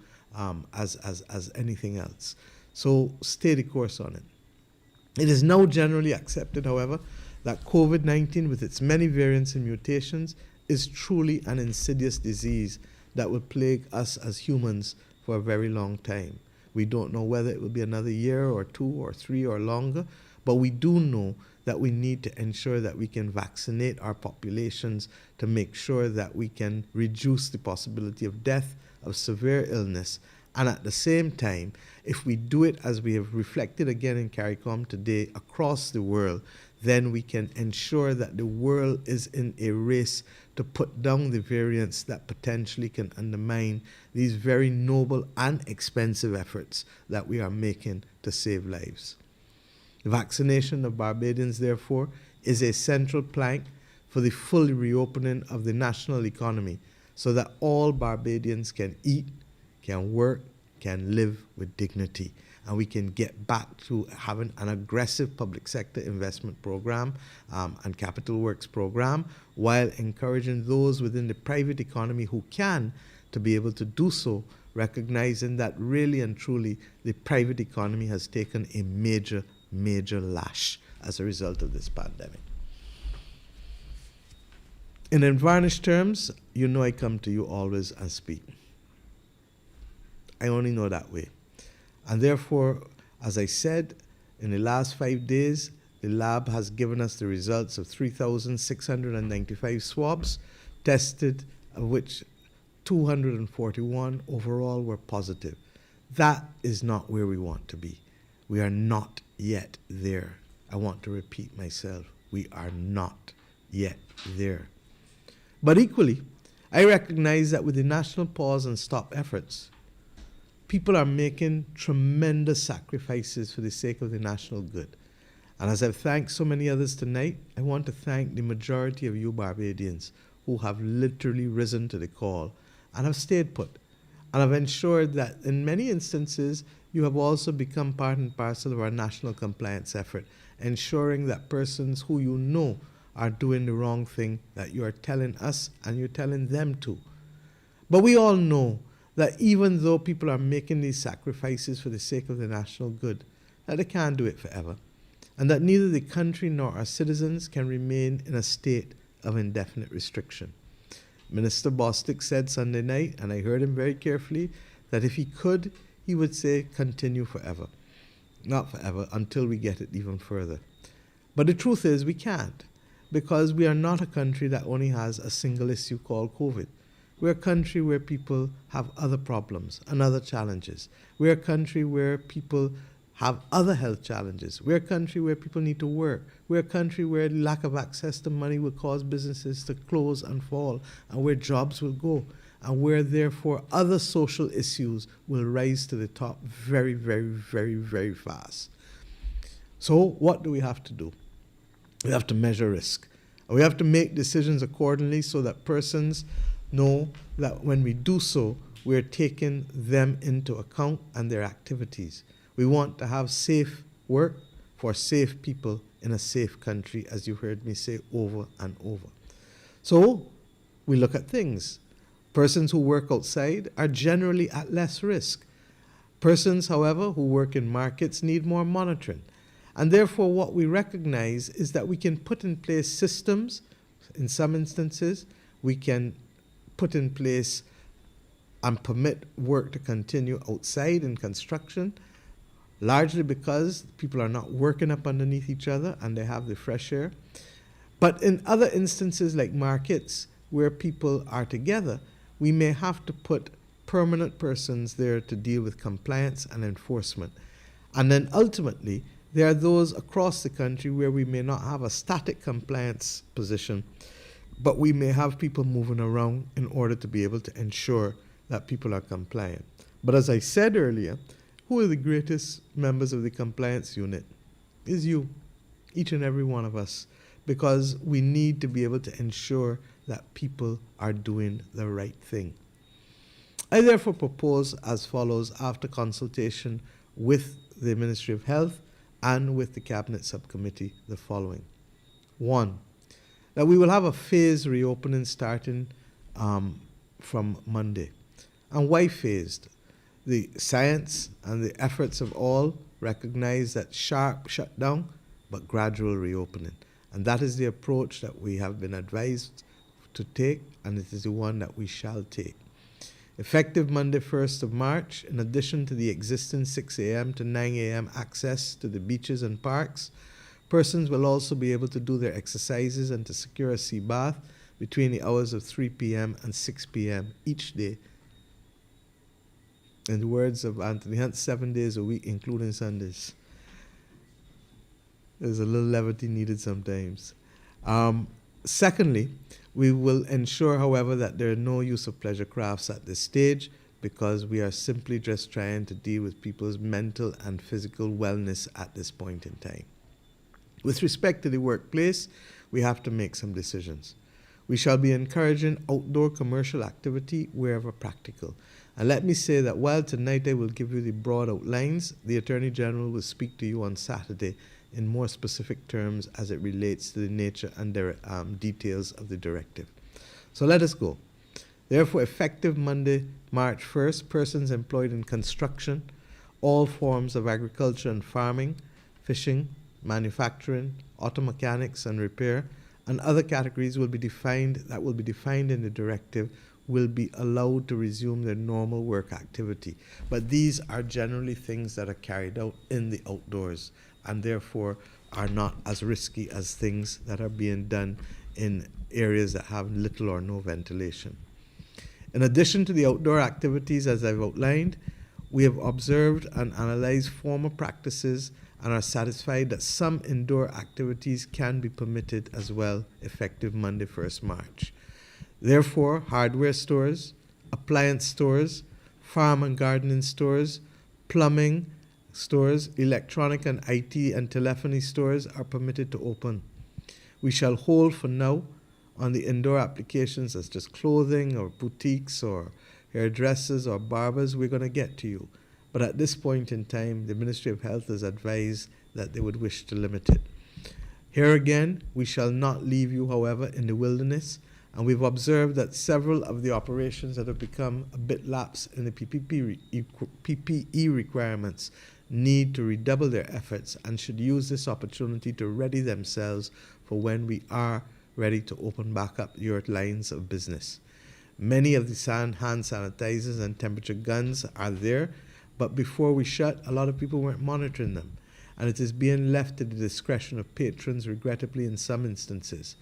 as anything else. So stay the course on it. It is now generally accepted, however, that COVID-19, with its many variants and mutations, is truly an insidious disease that will plague us as humans for a very long time. We don't know whether it will be another year or 2 or 3 or longer, but we do know that we need to ensure that we can vaccinate our populations to make sure that we can reduce the possibility of death, of severe illness. And at the same time, if we do it as we have reflected again in CARICOM today across the world, then we can ensure that the world is in a race to put down the variants that potentially can undermine these very noble and expensive efforts that we are making to save lives. The vaccination of Barbadians, therefore, is a central plank for the full reopening of the national economy so that all Barbadians can eat, can work, can live with dignity. And we can get back to having an aggressive public sector investment program and capital works program, while encouraging those within the private economy who can to be able to do so, recognizing that really and truly the private economy has taken a major, major lash as a result of this pandemic. In unvarnished terms, you know I come to you always and speak. I only know that way. And therefore, as I said, in the last 5 days, the lab has given us the results of 3,695 swabs tested, of which 241 overall were positive. That is not where we want to be. We are not yet there. I want to repeat myself. We are not yet there. But equally, I recognize that with the national pause and stop efforts, people are making tremendous sacrifices for the sake of the national good. And as I've thanked so many others tonight, I want to thank the majority of you Barbadians who have literally risen to the call and have stayed put, and have ensured that in many instances you have also become part and parcel of our national compliance effort, ensuring that persons who you know are doing the wrong thing, that you are telling us and you're telling them to. But we all know that even though people are making these sacrifices for the sake of the national good, that they can't do it forever, and that neither the country nor our citizens can remain in a state of indefinite restriction. Minister Bostic said Sunday night, and I heard him very carefully, that if he could, he would say continue forever. Not forever, until we get it even further. But the truth is we can't, because we are not a country that only has a single issue called COVID. We're a country where people have other problems and other challenges. We're a country where people have other health challenges. We're a country where people need to work. We're a country where lack of access to money will cause businesses to close and fall, and where jobs will go, and where therefore other social issues will rise to the top very, very, very, very fast. So what do we have to do? We have to measure risk. We have to make decisions accordingly so that persons know that when we do so, we're taking them into account and their activities. We want to have safe work for safe people in a safe country, as you heard me say over and over. So we look at things. Persons who work outside are generally at less risk. Persons, however, who work in markets need more monitoring. And therefore, what we recognize is that we can put in place systems. In some instances, we can put in place and permit work to continue outside in construction, largely because people are not working up underneath each other and they have the fresh air. But in other instances like markets where people are together, we may have to put permanent persons there to deal with compliance and enforcement. And then ultimately, there are those across the country where we may not have a static compliance position, but we may have people moving around in order to be able to ensure that people are compliant. But as I said earlier, who are the greatest members of the compliance unit? Is you, each and every one of us, because we need to be able to ensure that people are doing the right thing. I therefore propose as follows, after consultation with the Ministry of Health and with the Cabinet Subcommittee, the following. 1, that we will have a phased reopening starting from Monday. And why phased? The science and the efforts of all recognize that sharp shutdown, but gradual reopening. And that is the approach that we have been advised to take, and it is the one that we shall take. Effective Monday, 1st of March, in addition to the existing 6 a.m. to 9 a.m. access to the beaches and parks, persons will also be able to do their exercises and to secure a sea bath between the hours of 3 p.m. and 6 p.m. each day. In the words of Anthony Hunt, 7 days a week, including Sundays. There's a little levity needed sometimes. Um, Secondly, we will ensure, however, that there are no use of pleasure crafts at this stage because we are simply just trying to deal with people's mental and physical wellness at this point in time. With respect to the workplace, we have to make some decisions. We shall be encouraging outdoor commercial activity wherever practical. And let me say that while tonight I will give you the broad outlines, the Attorney General will speak to you on Saturday in more specific terms as it relates to the nature and details of the directive. So let us go. Therefore, effective Monday, March 1st, persons employed in construction, all forms of agriculture and farming, fishing, manufacturing, auto mechanics and repair, and other categories will be defined in the directive will be allowed to resume their normal work activity. But these are generally things that are carried out in the outdoors and therefore are not as risky as things that are being done in areas that have little or no ventilation. In addition to the outdoor activities as I've outlined, we have observed and analyzed former practices and are satisfied that some indoor activities can be permitted as well, effective Monday, 1st March. Therefore, hardware stores, appliance stores, farm and gardening stores, plumbing stores, electronic and IT and telephony stores are permitted to open. We shall hold for now on the indoor applications as just clothing or boutiques or hairdressers or barbers. We're going to get to you. But at this point in time, the Ministry of Health has advised that they would wish to limit it. Here again, we shall not leave you, however, in the wilderness, and we've observed that several of the operations that have become a bit lax in the PPE requirements need to redouble their efforts and should use this opportunity to ready themselves for when we are ready to open back up your lines of business. Many of the hand sanitizers and temperature guns are there, but before we shut, a lot of people weren't monitoring them, and it is being left to the discretion of patrons, regrettably, in some instances.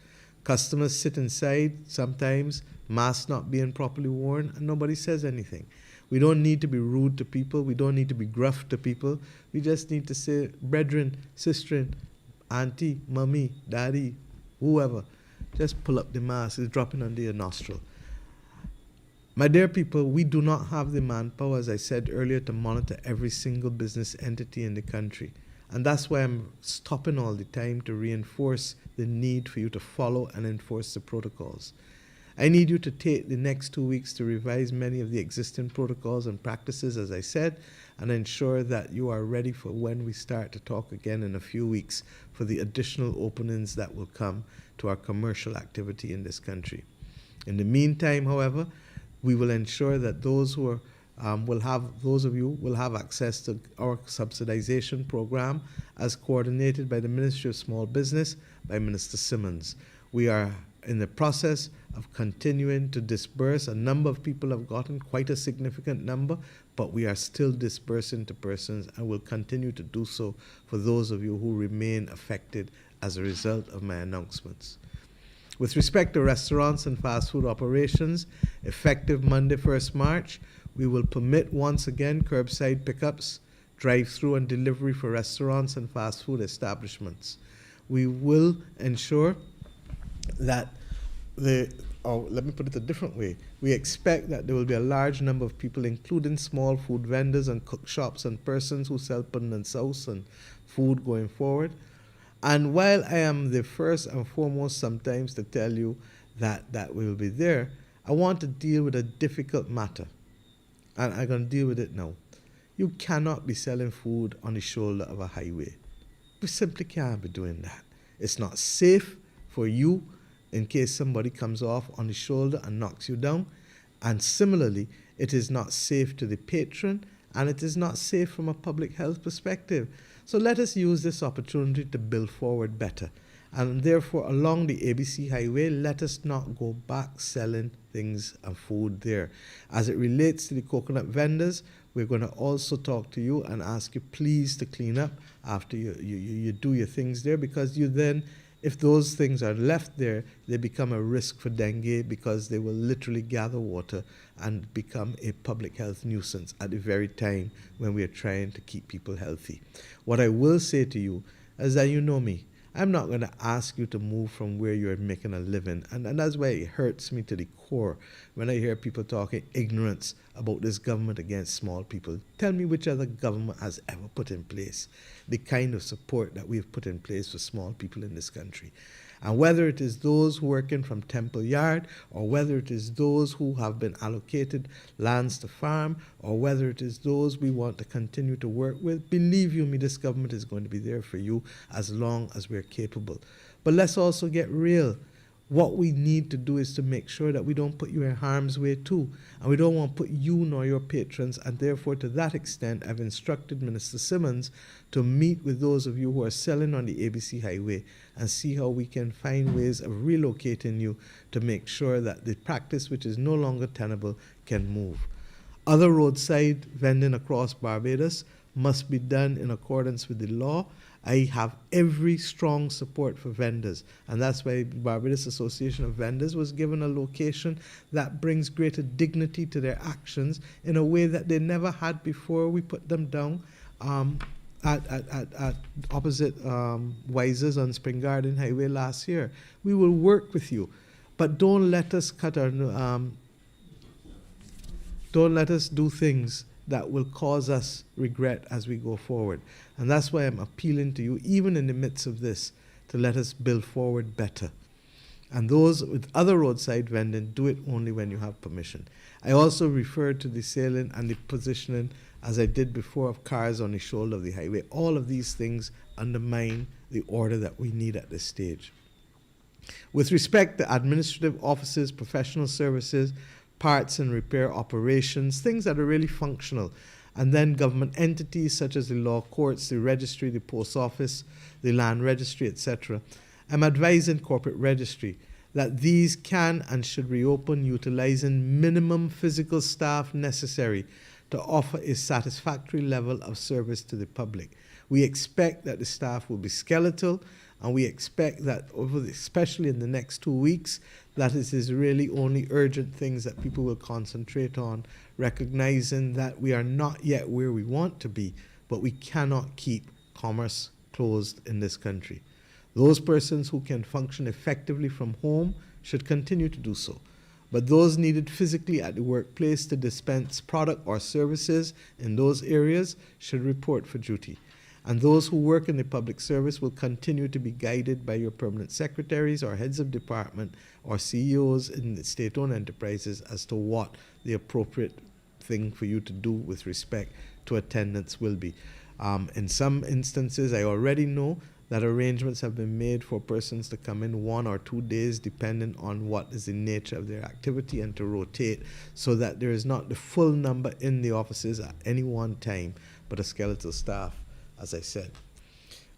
Customers sit inside, sometimes, masks not being properly worn, and nobody says anything. We don't need to be rude to people. We don't need to be gruff to people. We just need to say, brethren, sisterin, auntie, mummy, daddy, whoever. Just pull up the mask. It's dropping under your nostril. My dear people, we do not have the manpower, as I said earlier, to monitor every single business entity in the country. And that's why I'm stopping all the time to reinforce the need for you to follow and enforce the protocols. I need you to take the next 2 weeks to revise many of the existing protocols and practices, as I said, and ensure that you are ready for when we start to talk again in a few weeks for the additional openings that will come to our commercial activity in this country. In the meantime, however, we will ensure that those of you will have access to our subsidization program as coordinated by the Ministry of Small Business by Minister Simmons. We are in the process of continuing to disperse. A number of people have gotten quite a significant number, but we are still dispersing to persons and will continue to do so for those of you who remain affected as a result of my announcements. With respect to restaurants and fast food operations, effective Monday, 1st March, we will permit once again curbside pickups, drive-through and delivery for restaurants and fast food establishments. We will ensure that let me put it a different way. We expect that there will be a large number of people, including small food vendors and cook shops and persons who sell pudding and sauce and food going forward. And while I am the first and foremost sometimes to tell you that we will be there, I want to deal with a difficult matter. And I'm going to deal with it now. You cannot be selling food on the shoulder of a highway. We simply can't be doing that. It's not safe for you in case somebody comes off on the shoulder and knocks you down. And similarly, it is not safe to the patron, and it is not safe from a public health perspective. So let us use this opportunity to build forward better. And therefore, along the ABC Highway, let us not go back selling things and food there. As it relates to the coconut vendors, we're going to also talk to you and ask you please to clean up after you do your things there, because you then, if those things are left there, they become a risk for dengue because they will literally gather water and become a public health nuisance at the very time when we are trying to keep people healthy. What I will say to you, is that you know me. I'm not going to ask you to move from where you're making a living. And that's why it hurts me to the core when I hear people talking ignorance about this government against small people. Tell me which other government has ever put in place the kind of support that we've put in place for small people in this country. And whether it is those working from Temple Yard, or whether it is those who have been allocated lands to farm, or whether it is those we want to continue to work with, believe you me, this government is going to be there for you as long as we're capable. But let's also get real. What we need to do is to make sure that we don't put you in harm's way too. And we don't want to put you nor your patrons. And therefore, to that extent, I've instructed Minister Simmons to meet with those of you who are selling on the ABC Highway and see how we can find ways of relocating you to make sure that the practice, which is no longer tenable, can move. Other roadside vending across Barbados must be done in accordance with the law. I have every strong support for vendors, and that's why the Barbados Association of Vendors was given a location that brings greater dignity to their actions in a way that they never had before. We put them down at opposite Wises on Spring Garden Highway last year. We will work with you, but don't let us don't let us do things that will cause us regret as we go forward. And that's why I'm appealing to you, even in the midst of this, to let us build forward better. And those with other roadside vending, do it only when you have permission. I also referred to the sailing and the positioning, as I did before, of cars on the shoulder of the highway. All of these things undermine the order that we need at this stage. With respect to administrative offices, professional services, parts and repair operations, things that are really functional, and then government entities such as the law courts, the registry, the post office, the land registry, etc. I'm advising corporate registry that these can and should reopen utilizing minimum physical staff necessary to offer a satisfactory level of service to the public. We expect that the staff will be skeletal, and we expect that, especially in the next 2 weeks, that it is really only urgent things that people will concentrate on, recognizing that we are not yet where we want to be, but we cannot keep commerce closed in this country. Those persons who can function effectively from home should continue to do so. But those needed physically at the workplace to dispense product or services in those areas should report for duty. And those who work in the public service will continue to be guided by your permanent secretaries or heads of department or CEOs in the state-owned enterprises as to what the appropriate thing for you to do with respect to attendance will be. In some instances, I already know that arrangements have been made for persons to come in 1 or 2 days, depending on what is the nature of their activity, and to rotate so that there is not the full number in the offices at any one time, but a skeletal staff, as I said.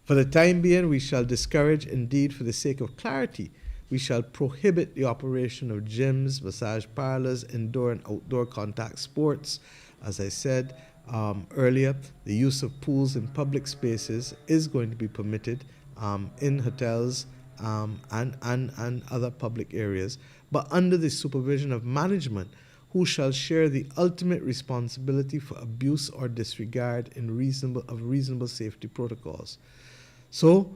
For the time being, we shall discourage, indeed, for the sake of clarity, we shall prohibit the operation of gyms, massage parlors, indoor and outdoor contact sports. As I said earlier, the use of pools in public spaces is going to be permitted in hotels and other public areas, but under the supervision of management, who shall share the ultimate responsibility for abuse or disregard in reasonable safety protocols. So,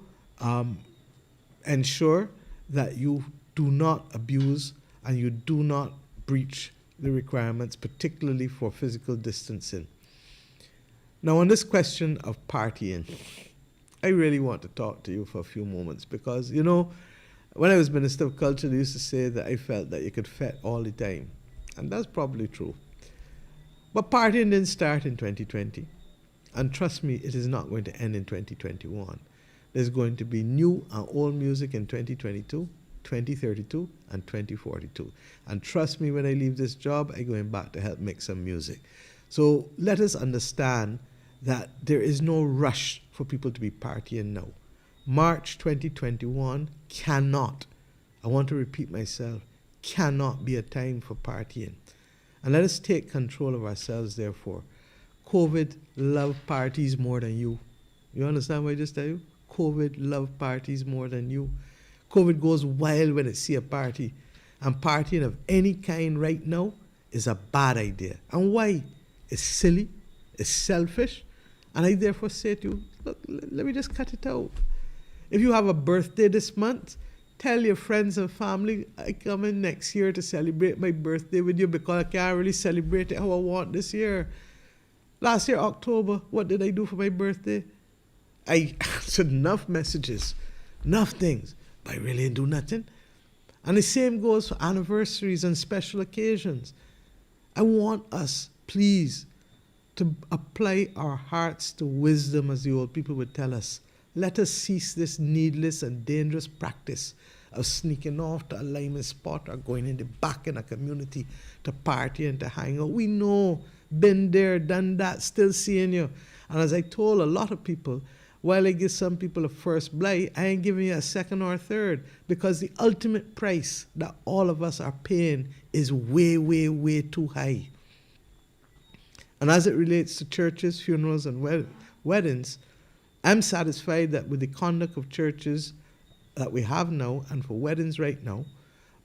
ensure that you do not abuse and you do not breach the requirements, particularly for physical distancing. Now, on this question of partying, I really want to talk to you for a few moments because, you know, when I was Minister of Culture, they used to say that I felt that you could fet all the time. And that's probably true. But partying didn't start in 2020. And trust me, it is not going to end in 2021. There's going to be new and old music in 2022, 2032, and 2042. And trust me, when I leave this job, I'm going back to help make some music. So let us understand that there is no rush for people to be partying now. March 2021 cannot, I want to repeat myself, cannot be a time for partying. And let us take control of ourselves, therefore. COVID love parties more than you. You understand what I just tell you? COVID love parties more than you. COVID goes wild when it see a party. And partying of any kind right now is a bad idea. And why? It's silly, it's selfish. And I therefore say to you, look, let me just cut it out. If you have a birthday this month, tell your friends and family, I come in next year to celebrate my birthday with you because I can't really celebrate it how I want this year. Last year, October, what did I do for my birthday? I answered enough messages, enough things, but I really didn't do nothing. And the same goes for anniversaries and special occasions. I want us, please, to apply our hearts to wisdom, as the old people would tell us. Let us cease this needless and dangerous practice of sneaking off to a limey spot or going in the back in a community to party and to hang out. We know, been there, done that, still seeing you. And as I told a lot of people, while I give some people a first blight, I ain't giving you a second or a third, because the ultimate price that all of us are paying is way, way, way too high. And as it relates to churches, funerals, and weddings, I'm satisfied that with the conduct of churches that we have now and for weddings right now,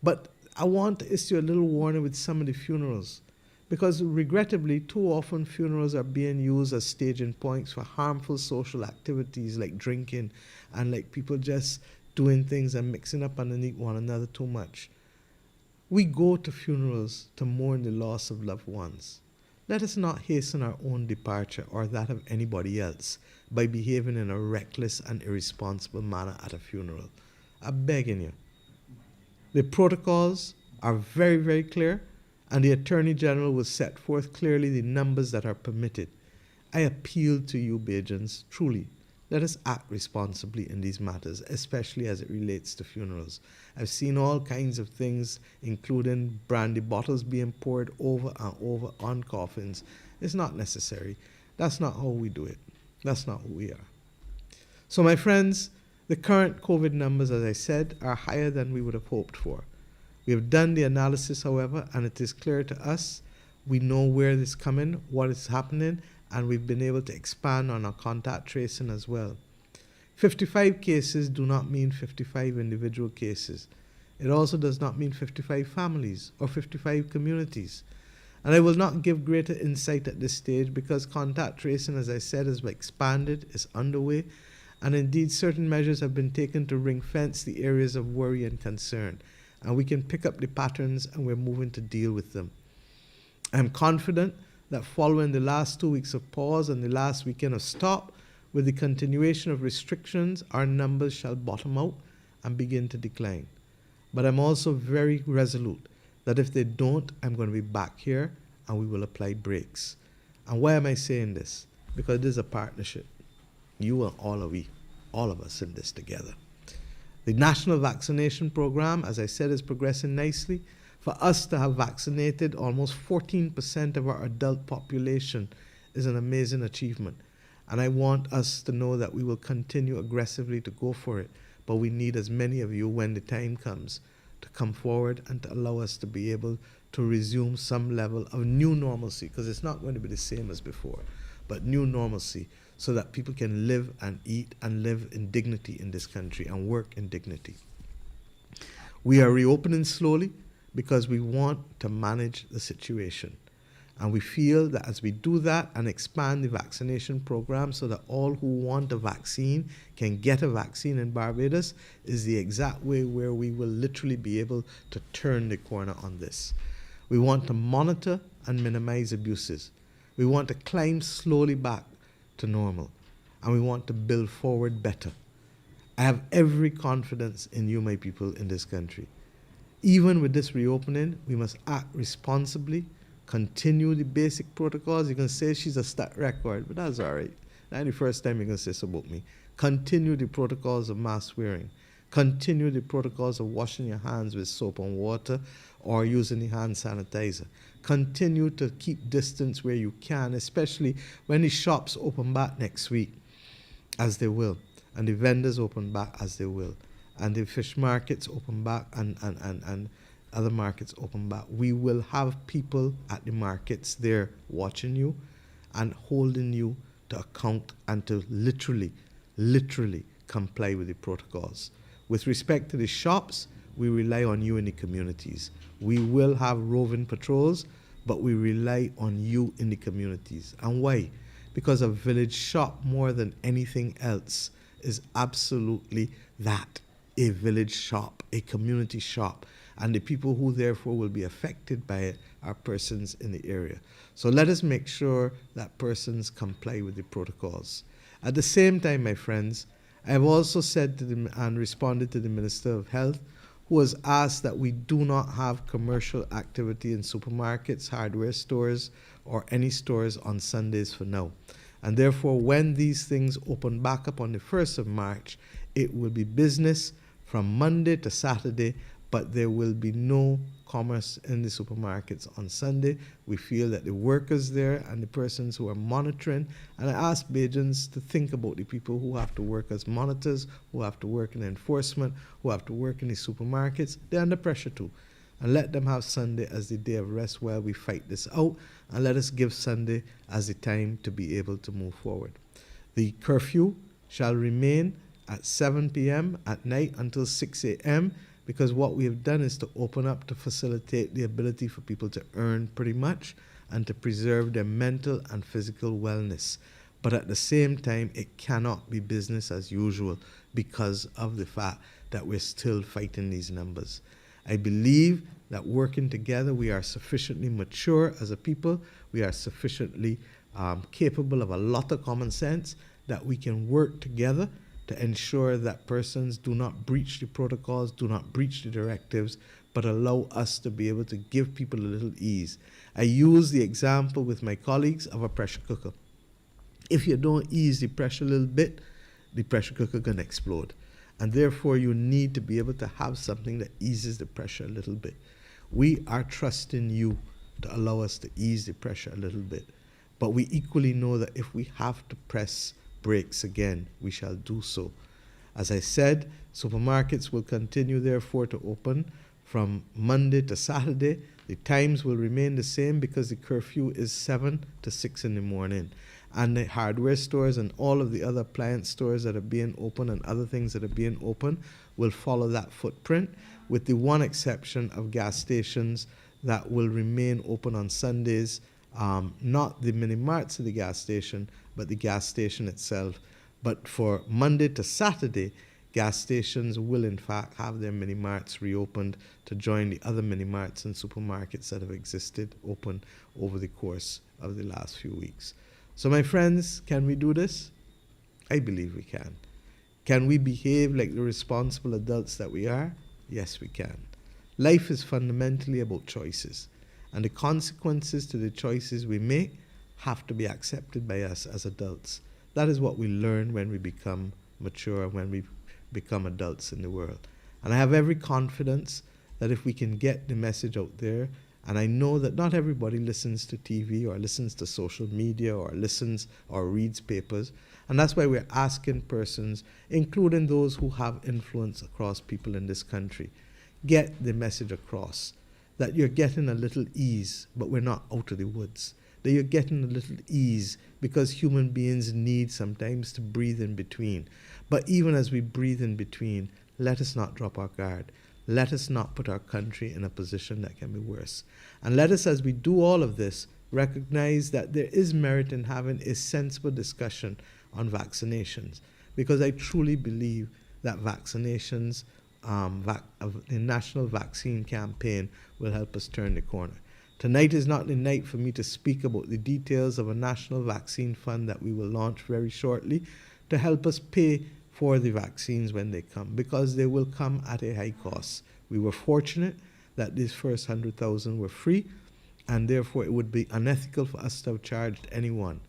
but I want to issue a little warning with some of the funerals, because regrettably, too often funerals are being used as staging points for harmful social activities like drinking and like people just doing things and mixing up underneath one another too much. We go to funerals to mourn the loss of loved ones. Let us not hasten our own departure or that of anybody else by behaving in a reckless and irresponsible manner at a funeral. I'm begging you. The protocols are very, very clear, and the Attorney General will set forth clearly the numbers that are permitted. I appeal to you, Bajans, truly, let us act responsibly in these matters, especially as it relates to funerals. I've seen all kinds of things, including brandy bottles being poured over and over on coffins. It's not necessary. That's not how we do it. That's not who we are. So, my friends, the current COVID numbers, as I said, are higher than we would have hoped for. We have done the analysis, however, and it is clear to us. We know where this is coming, what is happening, and we've been able to expand on our contact tracing as well. 55 cases do not mean 55 individual cases. It also does not mean 55 families or 55 communities. And I will not give greater insight at this stage because contact tracing, as I said, has expanded, is underway, and indeed certain measures have been taken to ring fence the areas of worry and concern. And we can pick up the patterns and we're moving to deal with them. I'm confident that following the last 2 weeks of pause and the last weekend of stop, with the continuation of restrictions, our numbers shall bottom out and begin to decline. But I'm also very resolute that if they don't, I'm going to be back here and we will apply brakes. And why am I saying this? Because this is a partnership. You and all of us in this together. The national vaccination program, as I said, is progressing nicely. For us to have vaccinated almost 14% of our adult population is an amazing achievement. And I want us to know that we will continue aggressively to go for it. But we need as many of you, when the time comes, to come forward and to allow us to be able to resume some level of new normalcy, because it's not going to be the same as before, but new normalcy, so that people can live and eat and live in dignity in this country and work in dignity. We are reopening slowly because we want to manage the situation. And we feel that as we do that and expand the vaccination program so that all who want a vaccine can get a vaccine in Barbados, is the exact way where we will literally be able to turn the corner on this. We want to monitor and minimize abuses. We want to climb slowly back to normal. And we want to build forward better. I have every confidence in you, my people, in this country. Even with this reopening, we must act responsibly, continue the basic protocols. You can say she's a stat record, but that's all right. Not the first time you're going to say so about me. Continue the protocols of mask wearing. Continue the protocols of washing your hands with soap and water or using the hand sanitizer. Continue to keep distance where you can, especially when the shops open back next week, as they will, and the vendors open back as they will, and the fish markets open back and other markets open back. We will have people at the markets there watching you and holding you to account and to literally comply with the protocols. With respect to the shops, we rely on you in the communities. We will have roving patrols, but we rely on you in the communities. And why? Because a village shop, more than anything else, is absolutely that, a village shop, a community shop. And the people who therefore will be affected by it are persons in the area. So let us make sure that persons comply with the protocols. At the same time, my friends, I have also said to them and responded to the Minister of Health, who has asked that we do not have commercial activity in supermarkets, hardware stores, or any stores on Sundays for now. And therefore, when these things open back up on the 1st of March, it will be business from Monday to Saturday, but there will be no commerce in the supermarkets on Sunday. We feel that the workers there and the persons who are monitoring, and I ask Bajans to think about the people who have to work as monitors, who have to work in enforcement, who have to work in the supermarkets. They're under pressure too. And let them have Sunday as the day of rest while we fight this out, and let us give Sunday as the time to be able to move forward. The curfew shall remain at 7 p.m. at night until 6 a.m., because what we have done is to open up to facilitate the ability for people to earn pretty much and to preserve their mental and physical wellness. But at the same time, it cannot be business as usual because of the fact that we're still fighting these numbers. I believe that working together, we are sufficiently mature as a people, we are sufficiently capable of a lot of common sense that we can work together to ensure that persons do not breach the protocols, do not breach the directives, but allow us to be able to give people a little ease. I use the example with my colleagues of a pressure cooker. If you don't ease the pressure a little bit, the pressure cooker is going to explode. And therefore, you need to be able to have something that eases the pressure a little bit. We are trusting you to allow us to ease the pressure a little bit. But we equally know that if we have to press brakes again, we shall do so. As I said, supermarkets will continue therefore to open from Monday to Saturday. The times will remain the same because the curfew is 7 to 6 in the morning. And the hardware stores and all of the other appliance stores that are being open and other things that are being open will follow that footprint, with the one exception of gas stations that will remain open on Sundays, not the mini marts of the gas station, but the gas station itself. But for Monday to Saturday, gas stations will in fact have their mini marts reopened to join the other mini marts and supermarkets that have existed open over the course of the last few weeks. So my friends, can we do this? I believe we can. Can we behave like the responsible adults that we are? Yes, we can. Life is fundamentally about choices, and the consequences to the choices we make have to be accepted by us as adults. That is what we learn when we become mature, when we become adults in the world. And I have every confidence that if we can get the message out there, and I know that not everybody listens to TV or listens to social media or listens or reads papers, and that's why we're asking persons, including those who have influence across people in this country, get the message across that you're getting a little ease, but we're not out of the woods. That you're getting a little ease because human beings need sometimes to breathe in between. But even as we breathe in between, let us not drop our guard. Let us not put our country in a position that can be worse. And let us, as we do all of this, recognize that there is merit in having a sensible discussion on vaccinations, because I truly believe that vaccinations, the national vaccine campaign will help us turn the corner. Tonight is not the night for me to speak about the details of a national vaccine fund that we will launch very shortly to help us pay for the vaccines when they come, because they will come at a high cost. We were fortunate that these first 100,000 were free, and therefore it would be unethical for us to have charged anyone.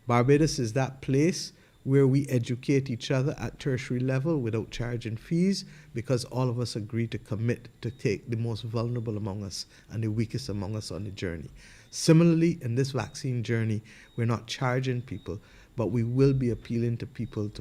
Barbados is that place where we educate each other at tertiary level without charging fees, because all of us agree to commit to take the most vulnerable among us and the weakest among us on the journey. Similarly, in this vaccine journey, we're not charging people, but we will be appealing to people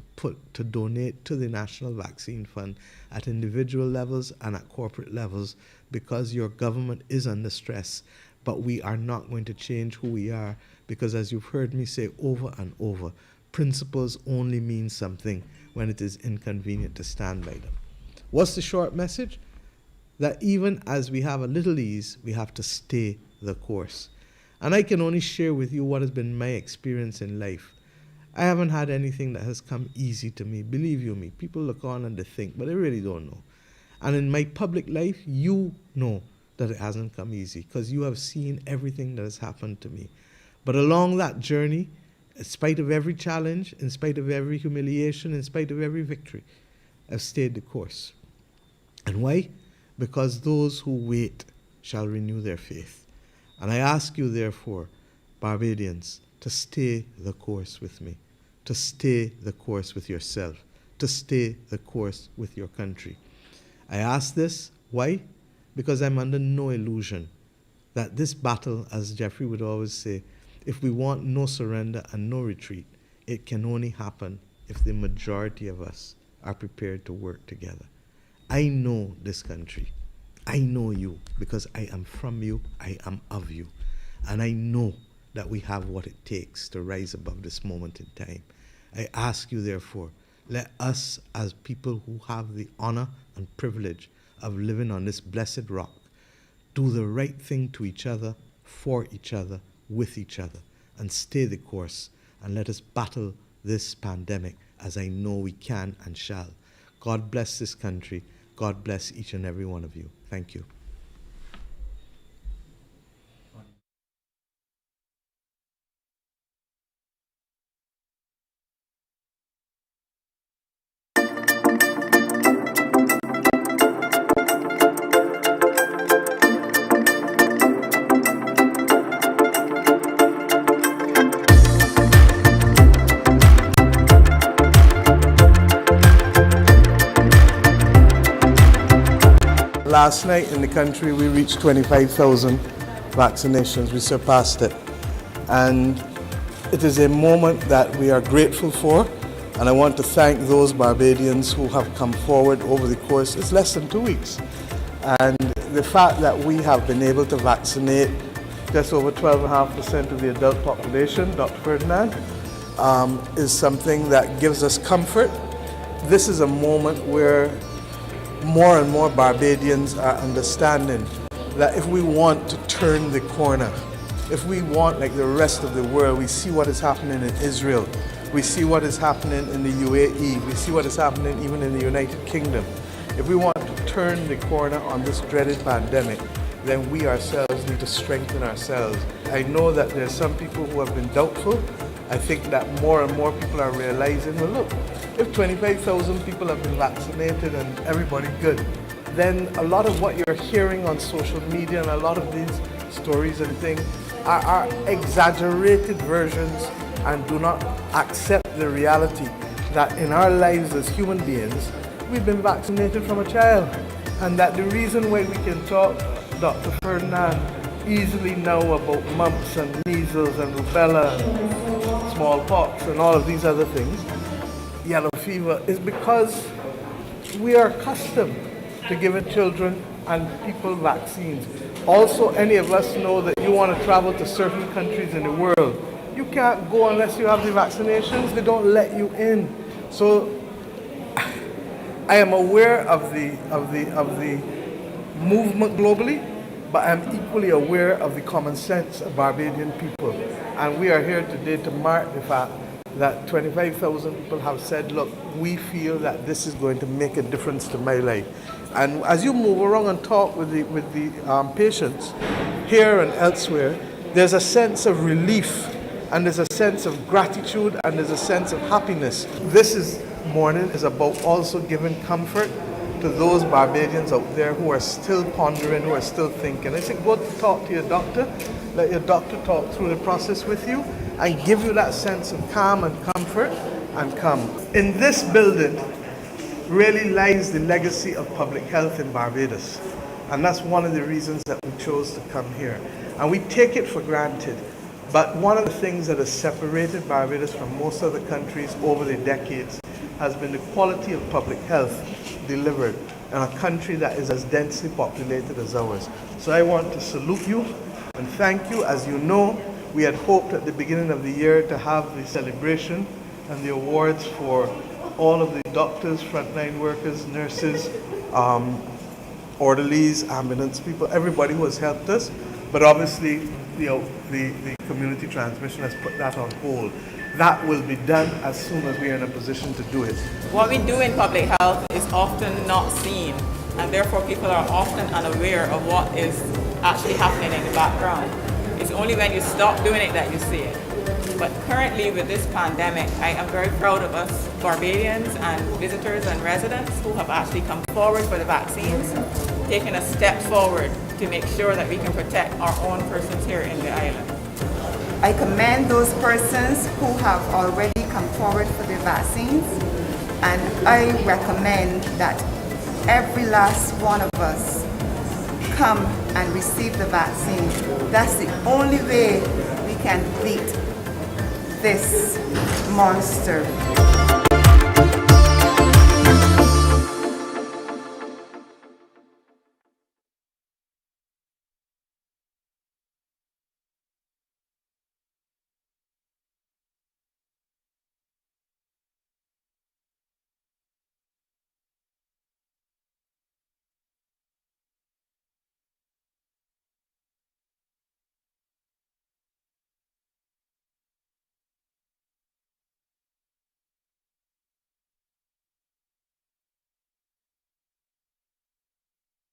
to donate to the National Vaccine Fund at individual levels and at corporate levels, because your government is under stress. But we are not going to change who we are, because as you've heard me say over and over, principles only mean something when it is inconvenient to stand by them. What's the short message? That even as we have a little ease, we have to stay the course. And I can only share with you what has been my experience in life. I haven't had anything that has come easy to me. Believe you me, people look on and they think, but they really don't know. And in my public life, you know that it hasn't come easy because you have seen everything that has happened to me. But along that journey, in spite of every challenge, in spite of every humiliation, in spite of every victory, I've stayed the course. And why? Because those who wait shall renew their faith. And I ask you, therefore, Barbadians, to stay the course with me, to stay the course with yourself, to stay the course with your country. I ask this, why? Because I'm under no illusion that this battle, as Jeffrey would always say, if we want no surrender and no retreat, it can only happen if the majority of us are prepared to work together. I know this country. I know you because I am from you, I am of you. And I know that we have what it takes to rise above this moment in time. I ask you, therefore, let us as people who have the honor and privilege of living on this blessed rock do the right thing to each other, for each other, with each other, and stay the course, and let us battle this pandemic as I know we can and shall. God bless this country. God bless each and every one of you. Thank you. Last night in the country, we reached 25,000 vaccinations. We surpassed it. And it is a moment that we are grateful for. And I want to thank those Barbadians who have come forward over the course. It's less than 2 weeks. And the fact that we have been able to vaccinate just over 12.5% of the adult population, Dr. Ferdinand, is something that gives us comfort. This is a moment where more and more Barbadians are understanding that if we want to turn the corner, if we want, like the rest of the world, we see what is happening in Israel, we see what is happening in the UAE, we see what is happening even in the United Kingdom. If we want to turn the corner on this dreaded pandemic, then we ourselves need to strengthen ourselves. I know that there's some people who have been doubtful. I think that more and more people are realizing, well, look, if 25,000 people have been vaccinated and everybody good, then a lot of what you're hearing on social media and a lot of these stories and things are exaggerated versions and do not accept the reality that in our lives as human beings, we've been vaccinated from a child. And that the reason why we can talk, Dr. Ferdinand, easily now about mumps and measles and rubella and smallpox and all of these other things, yellow fever, is because we are accustomed to giving children and people vaccines. Also, any of us know that you want to travel to certain countries in the world. You can't go unless you have the vaccinations. They don't let you in. So I am aware of the movement globally, but I'm equally aware of the common sense of Barbadian people. And we are here today to mark the fact that 25,000 people have said, look, we feel that this is going to make a difference to my life. And as you move around and talk with the patients here and elsewhere, there's a sense of relief, and there's a sense of gratitude, and there's a sense of happiness. This morning is about also giving comfort to those Barbadians out there who are still pondering, who are still thinking. I say, go talk to your doctor, let your doctor talk through the process with you, and give you that sense of calm and comfort, and come. In this building really lies the legacy of public health in Barbados. And that's one of the reasons that we chose to come here. And we take it for granted. But one of the things that has separated Barbados from most other countries over the decades has been the quality of public health delivered in a country that is as densely populated as ours. So I want to salute you and thank you. As you know, we had hoped at the beginning of the year to have the celebration and the awards for all of the doctors, frontline workers, nurses, orderlies, ambulance people, everybody who has helped us. But obviously, the community transmission has put that on hold. that will be done as soon as we are in a position to do it. What we do in public health is often not seen, and therefore people are often unaware of what is actually happening in the background. It's only when you stop doing it that you see it. But currently with this pandemic, I am very proud of us Barbadians and visitors and residents who have actually come forward for the vaccines, taking a step forward to make sure that we can protect our own persons here in the island. I commend those persons who have already come forward for the vaccines, and I recommend that every last one of us come and receive the vaccine. That's the only way we can beat this monster.